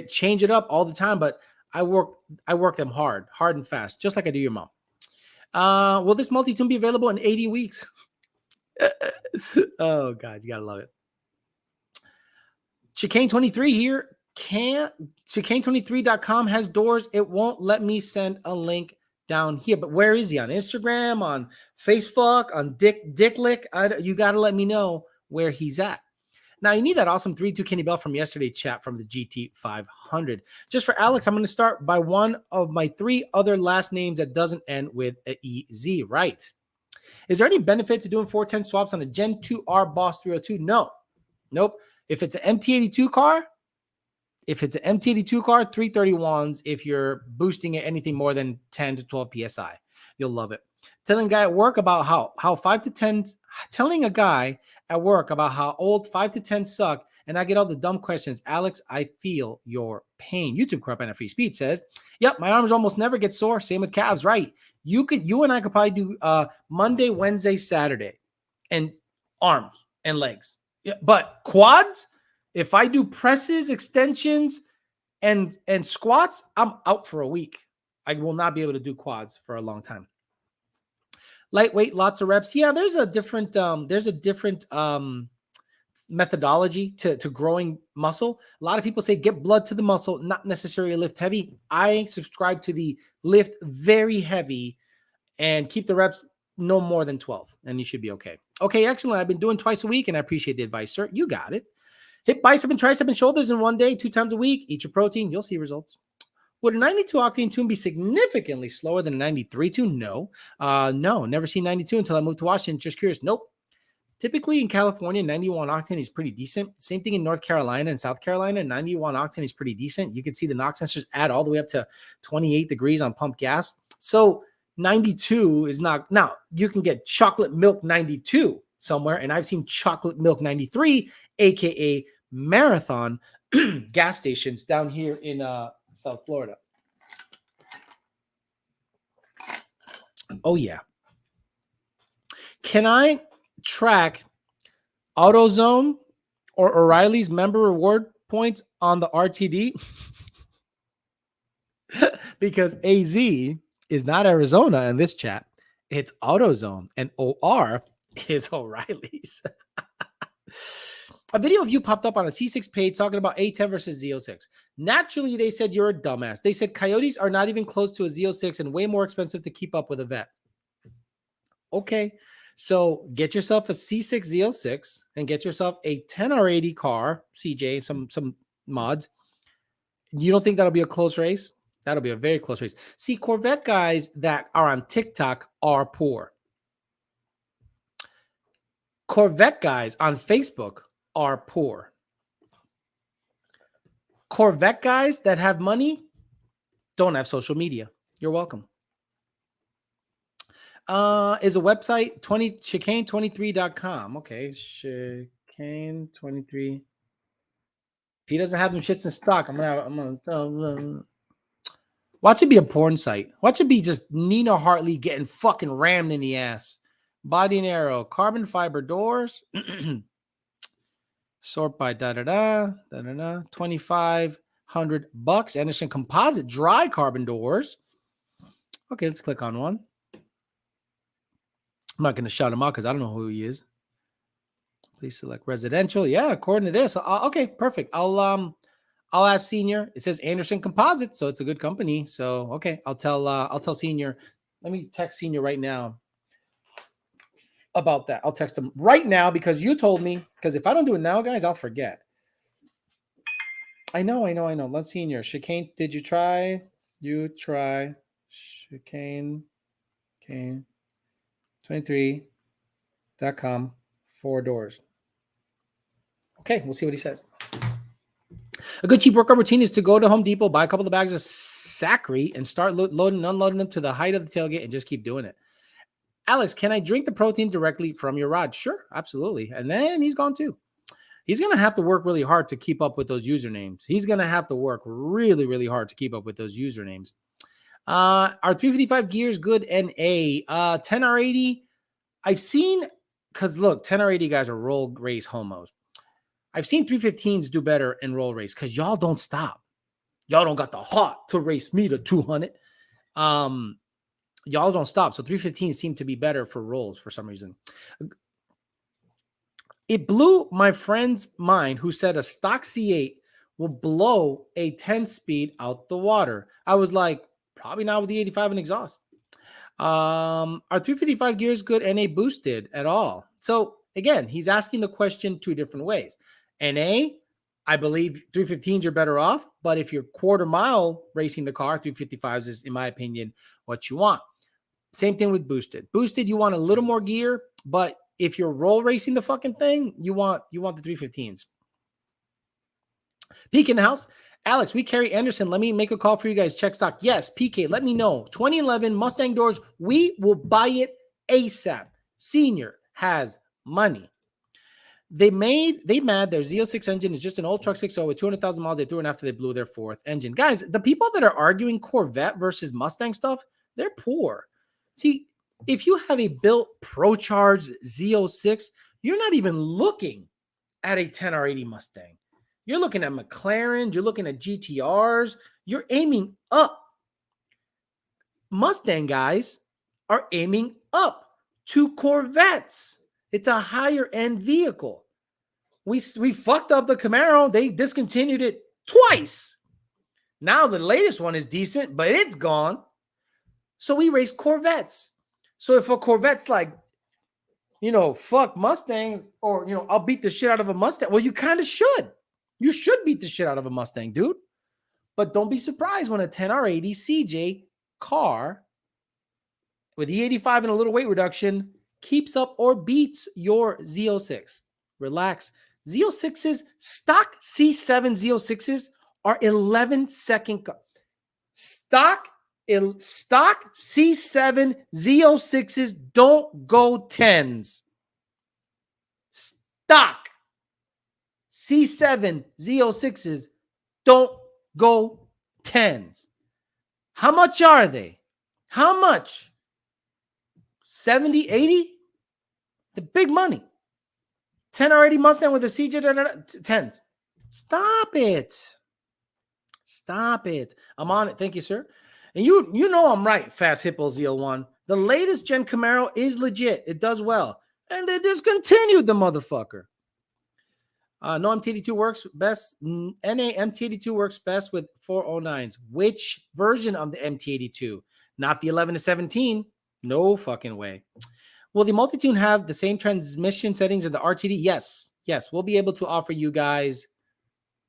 change it up all the time. But I work them hard and fast, just like I do your mom. Will this multi-tune be available in 80 weeks? Oh God, you gotta love it. Chicane 23 here. Chicane23.com has doors. It won't let me send a link down here. But where is he? On Instagram, on Facebook, on Dicklick? You gotta let me know where he's at. Now, you need that awesome 3-2 Kenny Bell from yesterday chat from the GT500. Just for Alex, I'm going to start by one of my 3 other last names that doesn't end with an EZ, right? Is there any benefit to doing 410 swaps on a Gen 2R Boss 302? No. Nope. If it's an MT82 car, 331s if you're boosting it anything more than 10 to 12 PSI. You'll love it. Telling a guy at work about how 5 to 10, telling a guy at work about how old 5 to 10 suck, and I get all the dumb questions. Alex, I feel your pain. YouTube Corp and Free Speed says, yep, my arms almost never get sore. Same with calves, right? You and I could probably do Monday, Wednesday, Saturday, and arms and legs. Yeah, but quads, if I do presses, extensions, and squats, I'm out for a week. I will not be able to do quads for a long time. Lightweight, lots of reps. Yeah, there's a different methodology to growing muscle. A lot of people say get blood to the muscle, not necessarily lift heavy. I subscribe to the lift very heavy and keep the reps no more than 12, and you should be okay. Okay, excellent. I've been doing twice a week, and I appreciate the advice, sir. You got it. Hit bicep and tricep and shoulders in one day, 2 times a week. Eat your protein. You'll see results. Would a 92 octane tune be significantly slower than a 93 tune? No. No, never seen 92 until I moved to Washington. Just curious. Nope. Typically in California, 91 octane is pretty decent. Same thing in North Carolina and South Carolina. 91 octane is pretty decent. You can see the NOx sensors add all the way up to 28 degrees on pump gas. So 92 is not. Now, you can get chocolate milk 92 somewhere, and I've seen chocolate milk 93, aka Marathon gas stations down here in South Florida. Oh, yeah. Can I track AutoZone or O'Reilly's member reward points on the RTD? Because AZ is not Arizona in this chat. It's AutoZone, and OR is O'Reilly's. A video of you popped up on a C6 page talking about A10 versus Z06. Naturally, they said you're a dumbass. They said coyotes are not even close to a Z06 and way more expensive to keep up with a vet. Okay, so get yourself a C6 Z06 and get yourself a 10R80 car, CJ, some mods. You don't think that'll be a close race? That'll be a very close race. See, Corvette guys that are on TikTok are poor. Corvette guys on Facebook are poor. Corvette guys that have money don't have social media. You're welcome. Is a website chicane23.com. Okay, chicane23. If he doesn't have them shits in stock, I'm gonna tell. Watch it be a porn site. Watch it be just Nina Hartley getting fucking rammed in the ass. Body and arrow, carbon fiber doors. Sort by $2,500. Anderson composite dry carbon doors. Okay, let's click on one. I'm not going to shout him out because I don't know who he is. Please select residential. Yeah, according to this. Okay, perfect. I'll ask Senior. It says Anderson Composites, so it's a good company. So okay, I'll tell Senior. Let me text Senior right now about that. I'll text him right now because you told me. Because if I don't do it now, guys, I'll forget. I know. Let's Senior. Chicane, did you try? You try. Chicane. 23.com. 4 doors. Okay, we'll see what he says. A good cheap workout routine is to go to Home Depot, buy a couple of bags of Sacri, and start loading and unloading them to the height of the tailgate and just keep doing it. Alex, can I drink the protein directly from your rod? Sure, absolutely. And then he's gone too. He's going to have to work really hard to keep up with those usernames. He's going to have to work really, really hard to keep up with those usernames. Are 355 gears good? NA. 10R80. I've seen, because look, 10R80 guys are roll race homos. I've seen 315s do better in roll race because y'all don't stop. Y'all don't got the heart to race me to 200. Y'all don't stop. So 315s seem to be better for rolls for some reason. It blew my friend's mind who said a stock C8 will blow a 10-speed out the water. I was like, probably not with the 85 and exhaust. Are 355 gears good NA boosted at all? So again, he's asking the question 2 different ways. NA, I believe 315s are better off, but if you're quarter mile racing the car, 355s is, in my opinion, what you want. Same thing with boosted. Boosted, you want a little more gear, but if you're roll racing the fucking thing, you want the 315s. Peak in the house. Alex, we carry Anderson. Let me make a call for you guys. Check stock. Yes, PK, let me know. 2011 Mustang doors. We will buy it ASAP. Senior has money. They mad their Z06 engine is just an old truck 6.0 with 200,000 miles. They threw in after they blew their 4th engine. Guys, the people that are arguing Corvette versus Mustang stuff, they're poor. See, if you have a built ProCharge Z06, you're not even looking at a 10R80 Mustang. You're looking at McLarens. You're looking at GTRs. You're aiming up. Mustang guys are aiming up to Corvettes. It's a higher end vehicle. We fucked up the Camaro. They discontinued it twice. Now the latest one is decent, but it's gone. So we race Corvettes. So if a Corvette's like, fuck Mustangs, or, I'll beat the shit out of a Mustang. Well, you kind of should. You should beat the shit out of a Mustang, dude. But don't be surprised when a 10R80 CJ car with E85 and a little weight reduction keeps up or beats your Z06. Relax. Z06s, stock C7 Z06s are 11-second. Stock C7 Z06s don't go 10s. Stock C7 Z06s don't go 10s. How much are they? How much? 70, 80? The big money. 10R80 Mustang with a CJ 10s. Stop it. Stop it. I'm on it. Thank you, sir. And you know I'm right, Fast Hippo ZL1. The latest gen Camaro is legit. It does well. And they discontinued the motherfucker. No, MT82 works best. NA MT82 works best with 409s. Which version of the MT82? Not the 11 to 17. No fucking way. Will the Multitune have the same transmission settings as the RTD? Yes. Yes. We'll be able to offer you guys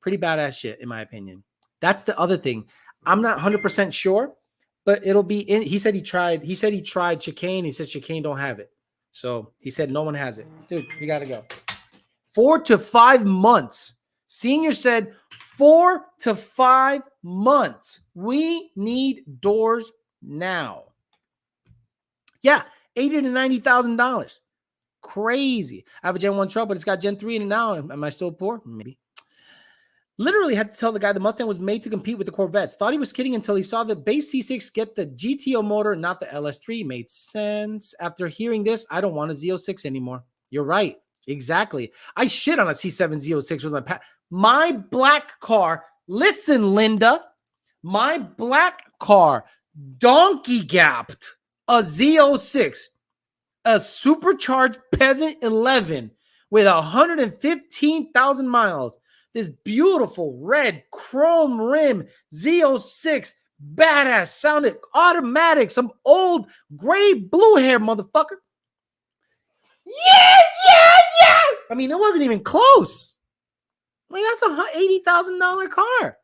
pretty badass shit, in my opinion. That's the other thing. I'm not 100% sure, but it'll be in. He said he tried Chicane. He says Chicane don't have it. So he said no one has it. Dude, we got to go. 4 to 5 months. Senior said 4 to 5 months. We need doors now. Yeah, $80,000 to $90,000. Crazy. I have a Gen 1 truck, but it's got Gen 3 in it now. Am I still poor? Maybe. Literally had to tell the guy the Mustang was made to compete with the Corvettes. Thought he was kidding until he saw the base C6 get the GTO motor, not the LS3. Made sense. After hearing this, I don't want a Z06 anymore. You're right. Exactly. I shit on a C7 Z06 with my black car. Listen, Linda, my black car donkey gapped a Z06, a supercharged Peasant 11 with 115,000 miles. This beautiful red chrome rim Z06, badass, sounded automatic, some old gray blue hair motherfucker. Yeah. I mean, it wasn't even close. I mean, that's a $80,000 car.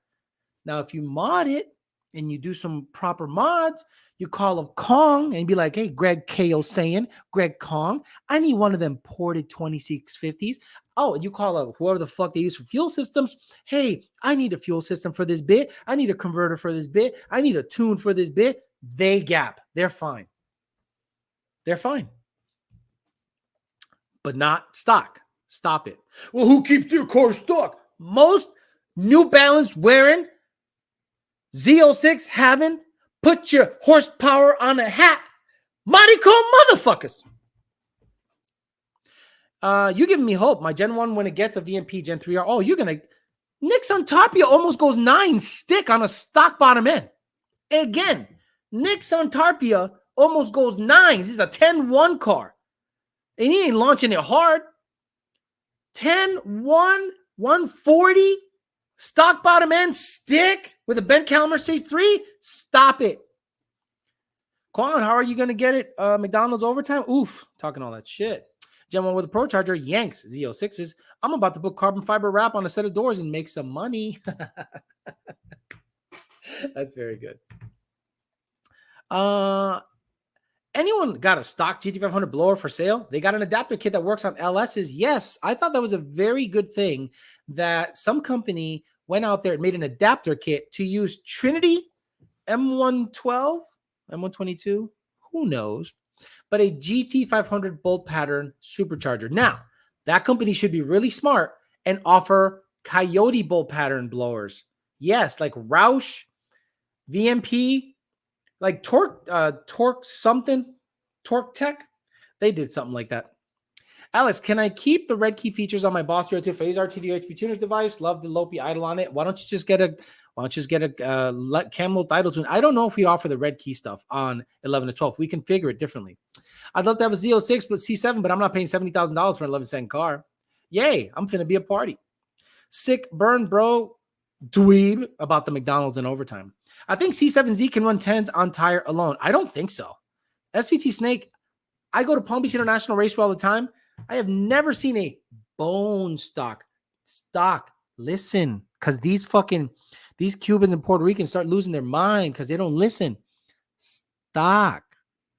Now, if you mod it and you do some proper mods, you call up Kong and be like, hey, Greg K.O. saying, Greg Kong, I need one of them ported 2650s. Oh, and you call up whoever the fuck they use for fuel systems. Hey, I need a fuel system for this bit. I need a converter for this bit. I need a tune for this bit. They gap. They're fine. They're fine. But not stock. Stop it. Well, who keeps their car stock? Most New Balance wearing, Z06 having, put your horsepower on a hat, mighty cool motherfuckers. You giving me hope. My Gen 1, when it gets a VMP Gen 3R, oh, you're going to, Nick's Tarpia almost goes 9 stick on a stock bottom end. Again, Nick's Tarpia almost goes 9. This is a 10-1 car. And he ain't launching it hard. 10-1, 140, stock bottom end, stick with a Ben Cal Mercedes 3. Stop it. Quan, how are you going to get it? McDonald's overtime? Oof, talking all that shit. Gen 1 with a Pro Charger, Yanks, Z06s. I'm about to put carbon fiber wrap on a set of doors and make some money. That's very good. Anyone got a stock GT500 blower for sale? They got an adapter kit that works on LSs. Yes, I thought that was a very good thing that some company went out there and made an adapter kit to use Trinity M112, M122, who knows, but a GT500 bolt pattern supercharger. Now, that company should be really smart and offer Coyote bolt pattern blowers. Yes, like Roush, VMP, like Torque Tech. They did something like that. Alex, can I keep the red key features on my Boss 302 Phase RTD HP tuners device? Love the Lopi idle on it. Why don't you just get a Camel idle tune? I don't know if we offer the red key stuff on 11 to 12. We configure it differently. I'd love to have a Z06 but C7, but I'm not paying $70,000 for an 11-cent car. Yay, I'm finna be a party. Sick burn, bro. Dweeb about the McDonald's in overtime. I think C7Z can run 10s on tire alone. I don't think so. SVT Snake, I go to Palm Beach International Raceway all the time. I have never seen a bone stock. Listen, because these Cubans and Puerto Ricans start losing their mind because they don't listen. Stock.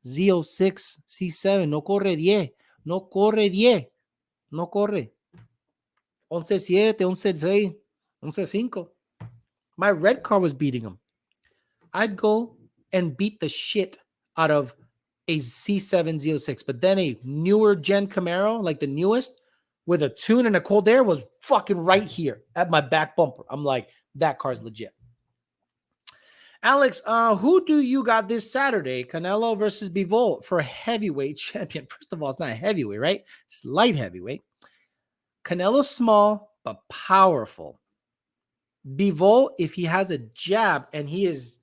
Z06, C7, no corre 10. No corre 10. No corre. 11.7, 11.6, 11.5. My red car was beating them. I'd go and beat the shit out of a C7 Z06, but then a newer gen Camaro, like the newest, with a tune and a cold air was fucking right here at my back bumper. I'm like, that car's legit. Alex, who do you got this Saturday? Canelo versus Bivol for a heavyweight champion. First of all, it's not a heavyweight, right? It's light heavyweight. Canelo's small, but powerful. Bivol, if he has a jab and he is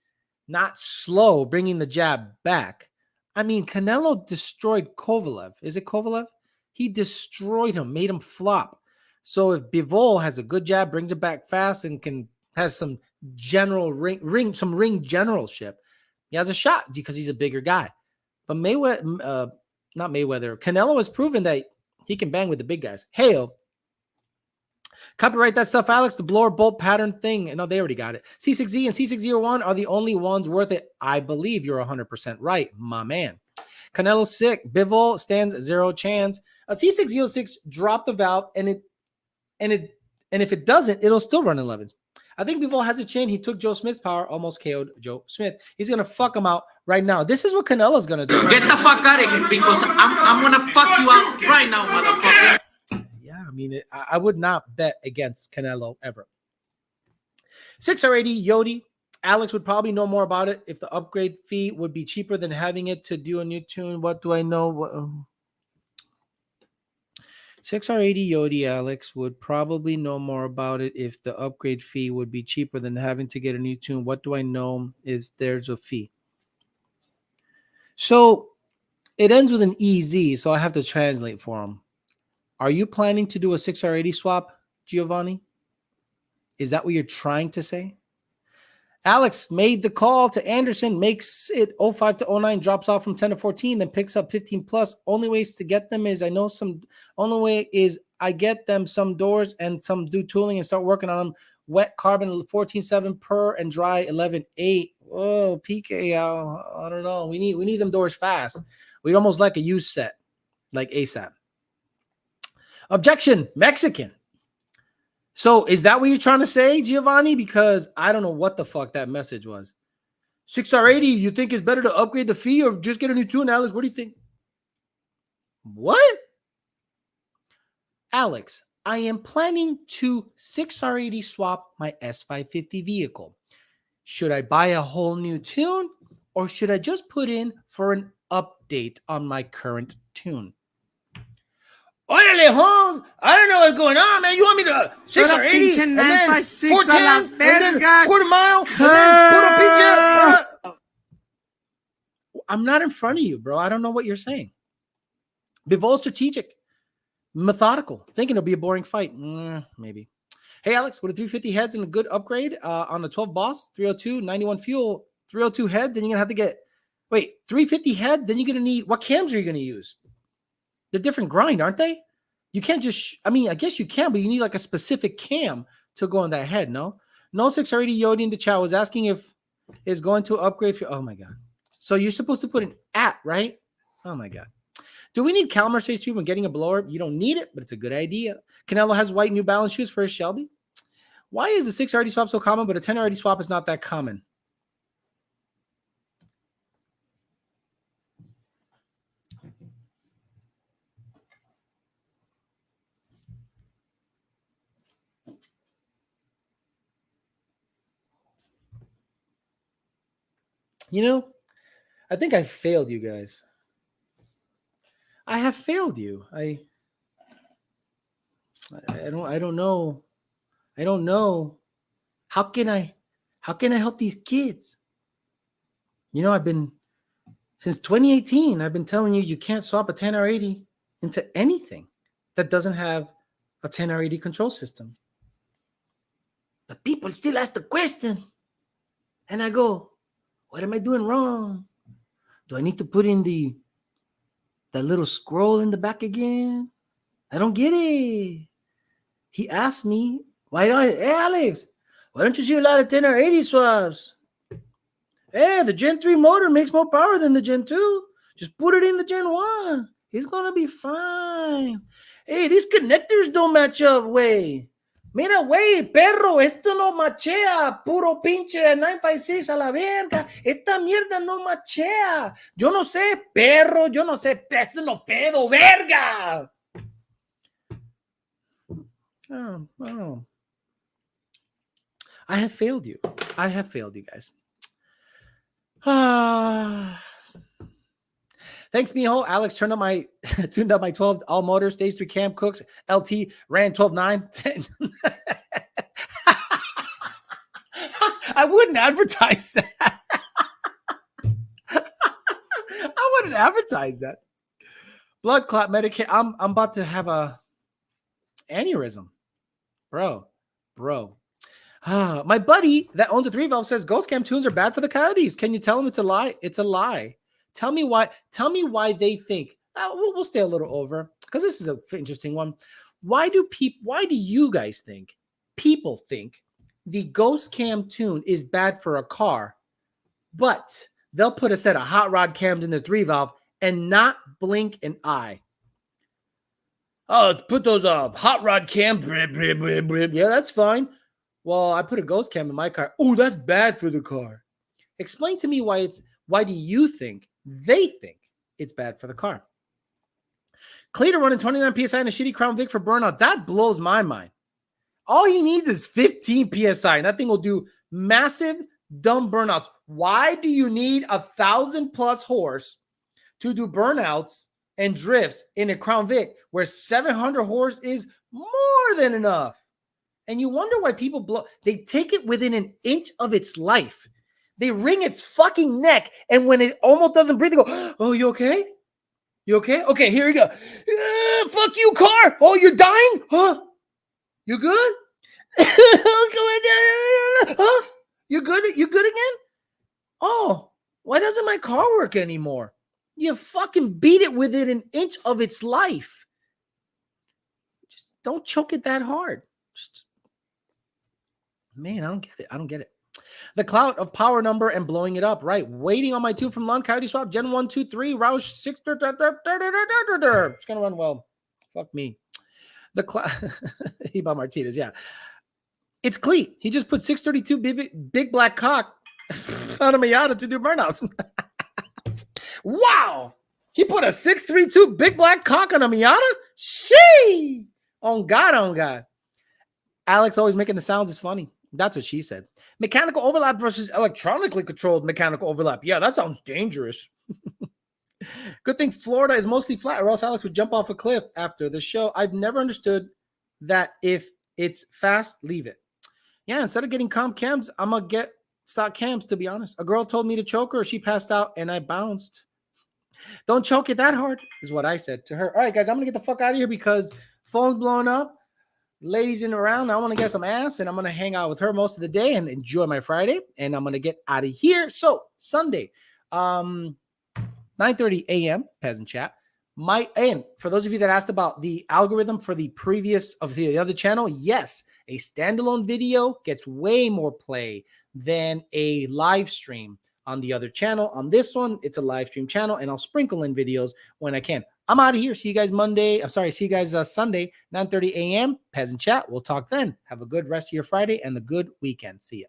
not slow bringing the jab back. I mean, Canelo destroyed Kovalev. Is it Kovalev? He destroyed him, made him flop. So if Bivol has a good jab, brings it back fast, and has some ring generalship, he has a shot because he's a bigger guy. But Mayweather, not Mayweather, Canelo has proven that he can bang with the big guys. Hail. Copyright that stuff, Alex. The blower bolt pattern thing. No, they already got it. C6Z and C601 are the only ones worth it. I believe you're 100% right, my man. Canelo's sick. Bivol stands 0 chance. A C606 dropped the valve, and if it doesn't, it'll still run 11s. I think Bivol has a chin. He took Joe Smith's power, almost KO'd Joe Smith. He's gonna fuck him out right now. This is what Canelo's gonna do. Get the fuck out of here, because I'm gonna fuck you out right now, motherfucker. Yeah, I mean, I would not bet against Canelo ever. 6R80 Yodi. Alex would probably know more about it if the upgrade fee would be cheaper than having it to do a new tune. What do I know? 6R80 Yodi Alex would probably know more about it if the upgrade fee would be cheaper than having to get a new tune. What do I know if there's a fee? So it ends with an EZ, so I have to translate for him. Are you planning to do a 6R80 swap, Giovanni? Is that what you're trying to say? Alex made the call to Anderson, makes it 05 to 09, drops off from 10 to 14, then picks up 15 plus. Only ways to get them is only way is I get them some doors and some do tooling and start working on them. Wet carbon 14.7 per and dry 11.8. Oh, PK, I don't know. We need them doors fast. We'd almost like a used set, like ASAP. Objection, Mexican. So is that what you're trying to say, Giovanni? Because I don't know what the fuck that message was. 6R80, you think it's better to upgrade the fee or just get a new tune, Alex? What do you think? What? Alex, I am planning to 6R80 swap my S550 vehicle. Should I buy a whole new tune or should I just put in for an update on my current tune? Órale, Holmes, I don't know what's going on, man. You want me to 6R80 and then 410 and then quarter mile and then puro pinche? I'm not in front of you, bro. I don't know what you're saying. Bivol strategic, methodical, thinking it'll be a boring fight. Maybe. Hey, Alex, with a 350 heads and a good upgrade on a 12 boss, 302, 91 fuel, 302 heads, and you're going to have to get, 350 heads, then you're going to need, what cams are you going to use? They're different grind, aren't they? You can't just, I guess you can, but you need like a specific cam to go on that head, no? No 6R80 Yodi in the chat was asking if it's going to upgrade. Oh my God. So you're supposed to put an at, right? Oh my God. Do we need Calmer stage 2 when getting a blower? You don't need it, but it's a good idea. Canelo has white New Balance shoes for his Shelby. Why is the 6R80 swap so common, but a 10R80 swap is not that common? You know, I think I failed you guys. I have failed you. I don't know. I don't know. How can I help these kids? You know, since 2018, I've been telling you can't swap a 10R80 into anything that doesn't have a 10R80 control system. But people still ask the question. And I go, what am I doing wrong? Do I need to put in that little scroll in the back again? I don't get it. He asked me, hey, Alex, why don't you see a lot of 10R80 swaps? Hey, the Gen 3 motor makes more power than the Gen 2. Just put it in the Gen 1. He's going to be fine. Hey, these connectors don't match up, güey. Mira, güey, perro, esto no machea. Puro pinche 956 a la verga. Esta mierda no machea. Yo no sé, perro. Yo no sé. Esto no pedo, verga. Oh. I have failed you. I have failed you guys. Thanks, Mijo. Alex tuned up my 12 all motor stage 3 cam Cooks LT ran 12.9. I wouldn't advertise that. I wouldn't advertise that. Blood clot Medicaid. I'm about to have a aneurysm. bro. My buddy that owns a 3-valve says ghost cam tunes are bad for the coyotes. Can you tell him it's a lie? It's a lie. Tell me why they think. We'll stay a little over because this is an interesting one. Why do you guys think people think the ghost cam tune is bad for a car, but they'll put a set of hot rod cams in the 3-valve and not blink an eye? Oh, put those hot rod cams. Yeah, that's fine. Well, I put a ghost cam in my car. Oh, that's bad for the car. Explain to me why do you think they think it's bad for the car? Cleater running 29 PSI in a shitty Crown Vic for burnout. That blows my mind. All he needs is 15 PSI, and that thing will do massive, dumb burnouts. Why do you need 1,000+ horse to do burnouts and drifts in a Crown Vic where 700 horse is more than enough? And you wonder why people blow. They take it within an inch of its life. They wring its fucking neck, and when it almost doesn't breathe, they go, "Oh, you okay? You okay? Okay, here we go. Fuck you, car. Oh, you're dying? Huh? You good? Huh? You good? You good again? Oh, why doesn't my car work anymore? You fucking beat it within an inch of its life. Just don't choke it that hard. Man, I don't get it. The clout of power number and blowing it up, right? Waiting on my tune from Lon Coyote Swap, Gen 1, 2, 3, Roush 6. It's going to run well. Fuck me. The clout. Eba Martinez, yeah. It's Cleat. He just put 632 big black cock on a Miata to do burnouts. Wow. He put a 632 big black cock on a Miata? Shee. On God. Alex always making the sounds is funny. That's what she said. Mechanical overlap versus electronically controlled mechanical overlap. Yeah, that sounds dangerous. Good thing Florida is mostly flat, or else Alex would jump off a cliff after the show. I've never understood that. If it's fast, leave it. Yeah, instead of getting comp cams, I'm going to get stock cams, to be honest. A girl told me to choke her. She passed out, and I bounced. Don't choke it that hard, is what I said to her. All right, guys, I'm going to get the fuck out of here because phone's blowing up. Ladies in around, I want to get some ass, and I'm going to hang out with her most of the day and enjoy my Friday, and I'm going to get out of here. So Sunday, 9:30 a.m. Peasant Chat. And for those of you that asked about the algorithm for the previous of the other channel, yes, a standalone video gets way more play than a live stream on the other channel. On this one, it's a live stream channel, and I'll sprinkle in videos when I can. I'm out of here. See you guys Sunday, 9:30 a.m. Peasant Chat. We'll talk then. Have a good rest of your Friday and the good weekend. See ya.